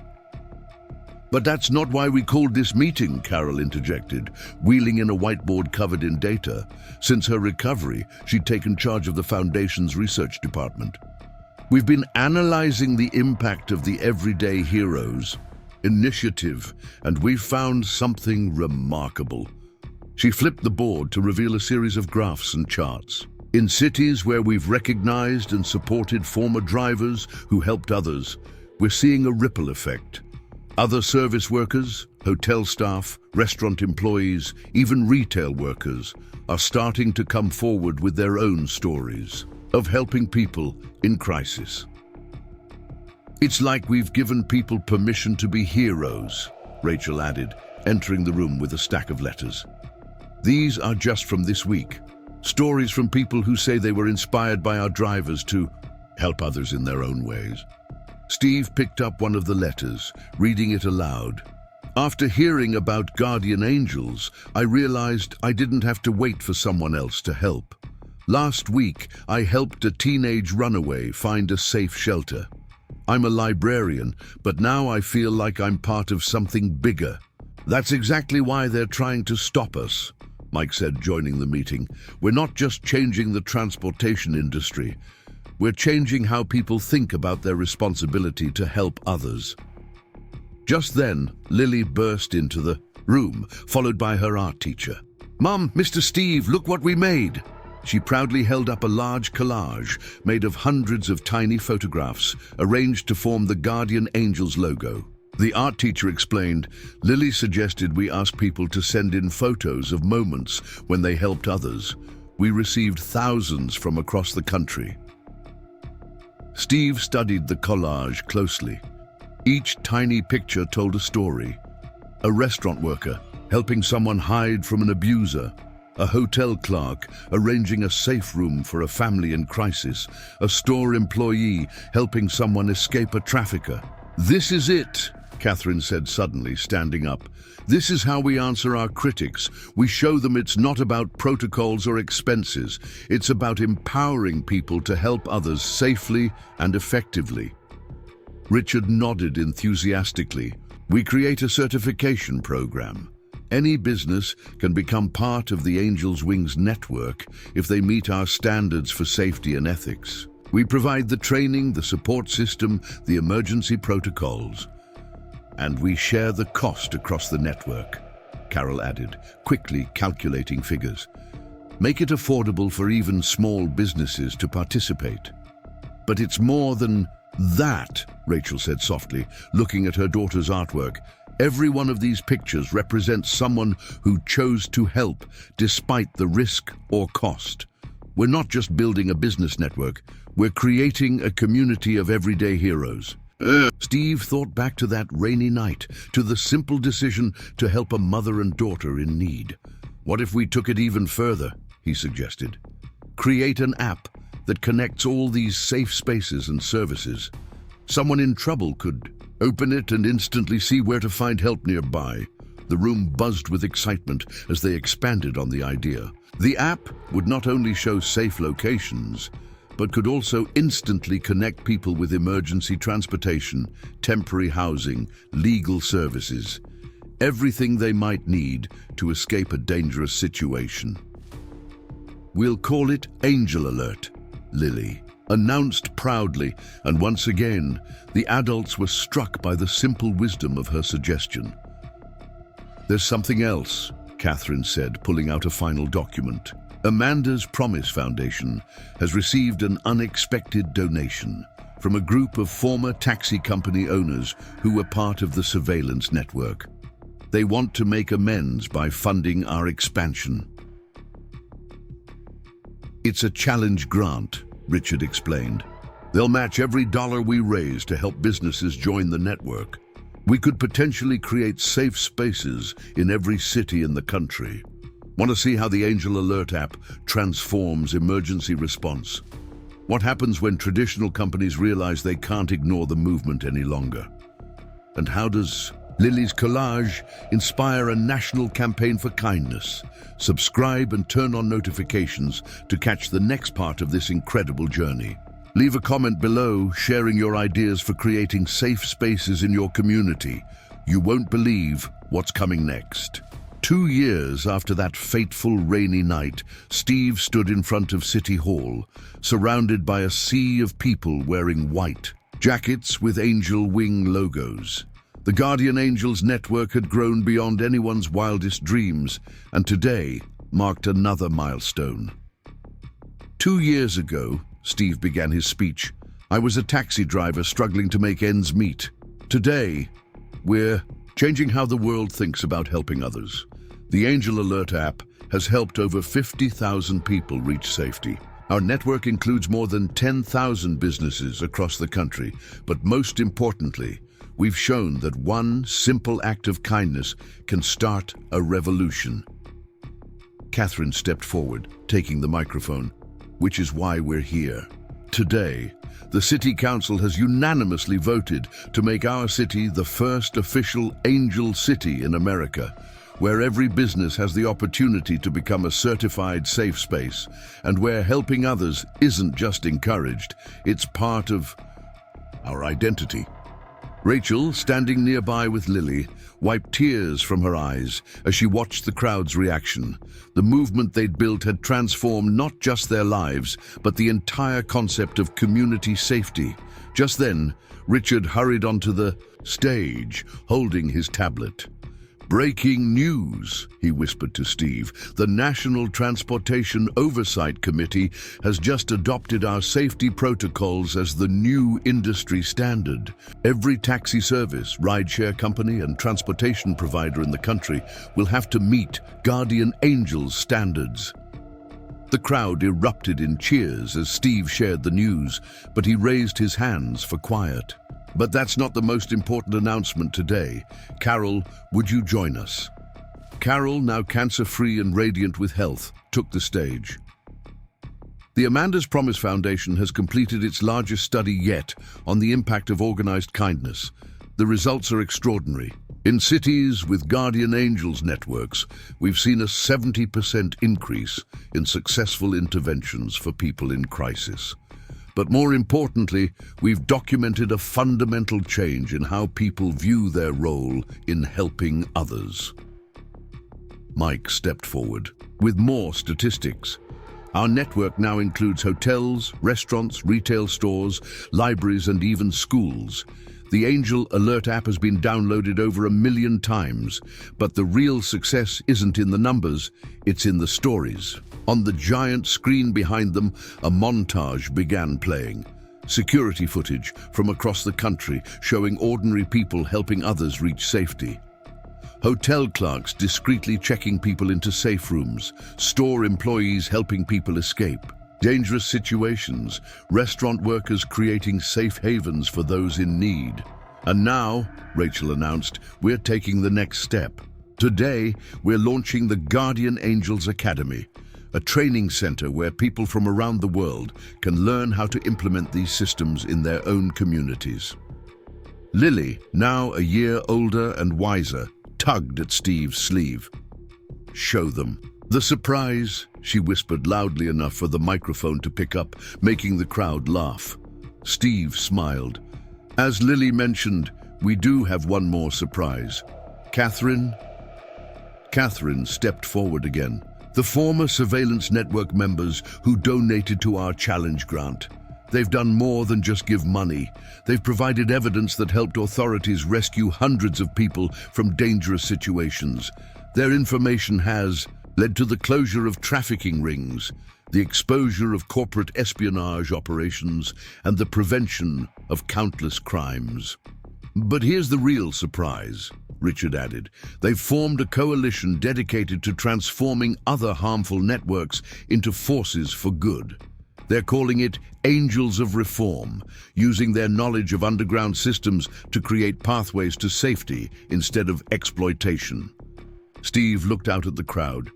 "But that's not why we called this meeting," Carol interjected, wheeling in a whiteboard covered in data. Since her recovery, she'd taken charge of the Foundation's research department. "We've been analyzing the impact of the Everyday Heroes initiative, and we've found something remarkable." She flipped the board to reveal a series of graphs and charts. "In cities where we've recognized and supported former drivers who helped others, we're seeing a ripple effect. Other service workers, hotel staff, restaurant employees, even retail workers are starting to come forward with their own stories of helping people in crisis. It's like we've given people permission to be heroes," Rachel added, entering the room with a stack of letters. "These are just from this week. Stories from people who say they were inspired by our drivers to help others in their own ways." Steve picked up one of the letters, reading it aloud. "After hearing about Guardian Angels, I realized I didn't have to wait for someone else to help. Last week, I helped a teenage runaway find a safe shelter. I'm a librarian, but now I feel like I'm part of something bigger. That's exactly why they're trying to stop us," Mike said, joining the meeting. "We're not just changing the transportation industry. We're changing how people think about their responsibility to help others." Just then, Lily burst into the room, followed by her art teacher. "Mom, Mr. Steve, look what we made." She proudly held up a large collage made of hundreds of tiny photographs arranged to form the Guardian Angels logo. The art teacher explained, "Lily suggested we ask people to send in photos of moments when they helped others. We received thousands from across the country." Steve studied the collage closely. Each tiny picture told a story. A restaurant worker helping someone hide from an abuser, a hotel clerk arranging a safe room for a family in crisis, a store employee helping someone escape a trafficker. "This is it," Catherine said suddenly, standing up. "This is how we answer our critics. We show them it's not about protocols or expenses. It's about empowering people to help others safely and effectively." Richard nodded enthusiastically. "We create a certification program. Any business can become part of the Angels Wings network if they meet our standards for safety and ethics. We provide the training, the support system, the emergency protocols. And we share the cost across the network," Carol added, quickly calculating figures. "Make it affordable for even small businesses to participate." "But it's more than that," Rachel said softly, looking at her daughter's artwork. Every one of these pictures represents someone who chose to help despite the risk or cost. We're not just building a business network, we're creating a community of everyday heroes. Steve thought back to that rainy night, to the simple decision to help a mother and daughter in need. What if we took it even further, he suggested. Create an app that connects all these safe spaces and services. Someone in trouble could open it and instantly see where to find help nearby. The room buzzed with excitement as they expanded on the idea. The app would not only show safe locations, but could also instantly connect people with emergency transportation, temporary housing, legal services, everything they might need to escape a dangerous situation. We'll call it Angel Alert, Lily announced proudly, and once again, the adults were struck by the simple wisdom of her suggestion. There's something else, Catherine said, pulling out a final document. Amanda's Promise Foundation has received an unexpected donation from a group of former taxi company owners who were part of the surveillance network. They want to make amends by funding our expansion. It's a challenge grant, Richard explained. They'll match every dollar we raise to help businesses join the network. We could potentially create safe spaces in every city in the country. Want to see how the Angel Alert app transforms emergency response? What happens when traditional companies realize they can't ignore the movement any longer? And how does Lily's collage inspire a national campaign for kindness? Subscribe and turn on notifications to catch the next part of this incredible journey. Leave a comment below sharing your ideas for creating safe spaces in your community. You won't believe what's coming next. 2 years after that fateful rainy night, Steve stood in front of City Hall, surrounded by a sea of people wearing white jackets with angel wing logos. The Guardian Angels network had grown beyond anyone's wildest dreams, and today marked another milestone. 2 years ago, Steve began his speech, I was a taxi driver struggling to make ends meet. Today, we're changing how the world thinks about helping others. The Angel Alert app has helped over 50,000 people reach safety. Our network includes more than 10,000 businesses across the country, but most importantly, we've shown that one simple act of kindness can start a revolution. Catherine stepped forward, taking the microphone, which is why we're here. Today, the City Council has unanimously voted to make our city the first official Angel City in America, where every business has the opportunity to become a certified safe space, and where helping others isn't just encouraged, it's part of our identity. Rachel, standing nearby with Lily, wiped tears from her eyes as she watched the crowd's reaction. The movement they'd built had transformed not just their lives, but the entire concept of community safety. Just then, Richard hurried onto the stage, holding his tablet. Breaking news, he whispered to Steve. The National Transportation Oversight Committee has just adopted our safety protocols as the new industry standard. Every taxi service, rideshare company, and transportation provider in the country will have to meet Guardian Angels standards. The crowd erupted in cheers as Steve shared the news, but he raised his hands for quiet. But that's not the most important announcement today. Carol, would you join us? Carol, now cancer-free and radiant with health, took the stage. The Amanda's Promise Foundation has completed its largest study yet on the impact of organized kindness. The results are extraordinary. In cities with Guardian Angels networks, we've seen a 70% increase in successful interventions for people in crisis. But more importantly, we've documented a fundamental change in how people view their role in helping others. Mike stepped forward with more statistics. Our network now includes hotels, restaurants, retail stores, libraries, and even schools. The Angel Alert app has been downloaded over 1 million times, but the real success isn't in the numbers, it's in the stories. On the giant screen behind them, a montage began playing. Security footage from across the country showing ordinary people helping others reach safety. Hotel clerks discreetly checking people into safe rooms, store employees helping people escape. Dangerous situations, restaurant workers creating safe havens for those in need. And now, Rachel announced, we're taking the next step. Today, we're launching the Guardian Angels Academy, a training center where people from around the world can learn how to implement these systems in their own communities. Lily, now a year older and wiser, tugged at Steve's sleeve. "Show them." "The surprise," she whispered loudly enough for the microphone to pick up, making the crowd laugh. Steve smiled. "As Lily mentioned, we do have one more surprise. Catherine?" Catherine stepped forward again. "The former surveillance network members who donated to our challenge grant. They've done more than just give money. They've provided evidence that helped authorities rescue hundreds of people from dangerous situations. Their information has led to the closure of trafficking rings, the exposure of corporate espionage operations, and the prevention of countless crimes." "But here's the real surprise," Richard added. "They've formed a coalition dedicated to transforming other harmful networks into forces for good. They're calling it Angels of Reform, using their knowledge of underground systems to create pathways to safety instead of exploitation." Steve looked out at the crowd,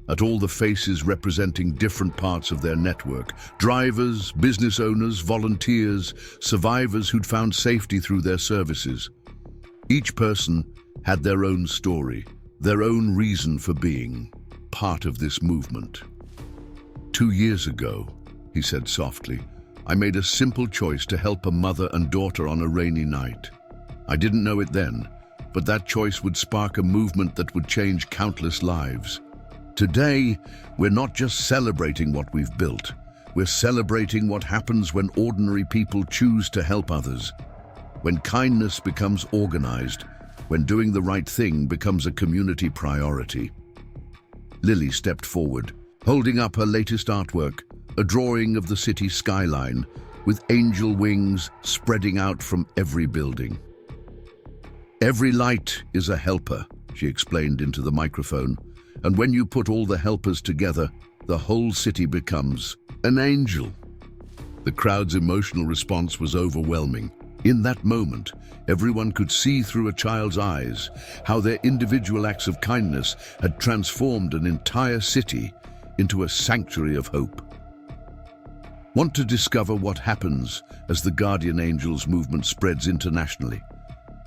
at all the faces representing different parts of their network. Drivers, business owners, volunteers, survivors who'd found safety through their services. Each person had their own story, their own reason for being part of this movement. "2 years ago," he said softly, "I made a simple choice to help a mother and daughter on a rainy night. I didn't know it then, but that choice would spark a movement that would change countless lives. Today, we're not just celebrating what we've built. We're celebrating what happens when ordinary people choose to help others. When kindness becomes organized, when doing the right thing becomes a community priority." Lily stepped forward, holding up her latest artwork, a drawing of the city skyline, with angel wings spreading out from every building. "Every light is a helper," she explained into the microphone, "and when you put all the helpers together, the whole city becomes an angel." The crowd's emotional response was overwhelming. In that moment, everyone could see through a child's eyes how their individual acts of kindness had transformed an entire city into a sanctuary of hope. Want to discover what happens as the Guardian Angels movement spreads internationally?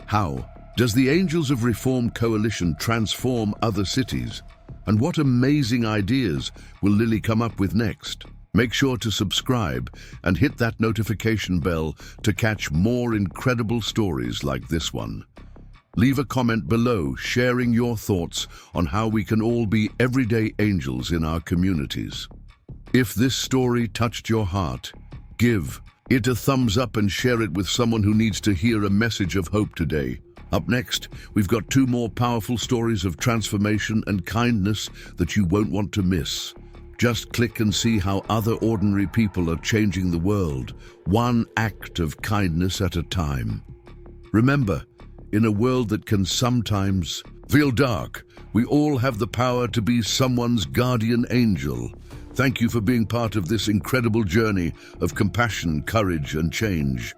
How does the Angels of Reform Coalition transform other cities? And what amazing ideas will Lily come up with next? Make sure to subscribe and hit that notification bell to catch more incredible stories like this one. Leave a comment below sharing your thoughts on how we can all be everyday angels in our communities. If this story touched your heart, give it a thumbs up and share it with someone who needs to hear a message of hope today. Up next, we've got 2 more powerful stories of transformation and kindness that you won't want to miss. Just click and see how other ordinary people are changing the world, one act of kindness at a time. Remember, in a world that can sometimes feel dark, we all have the power to be someone's guardian angel. Thank you for being part of this incredible journey of compassion, courage, and change.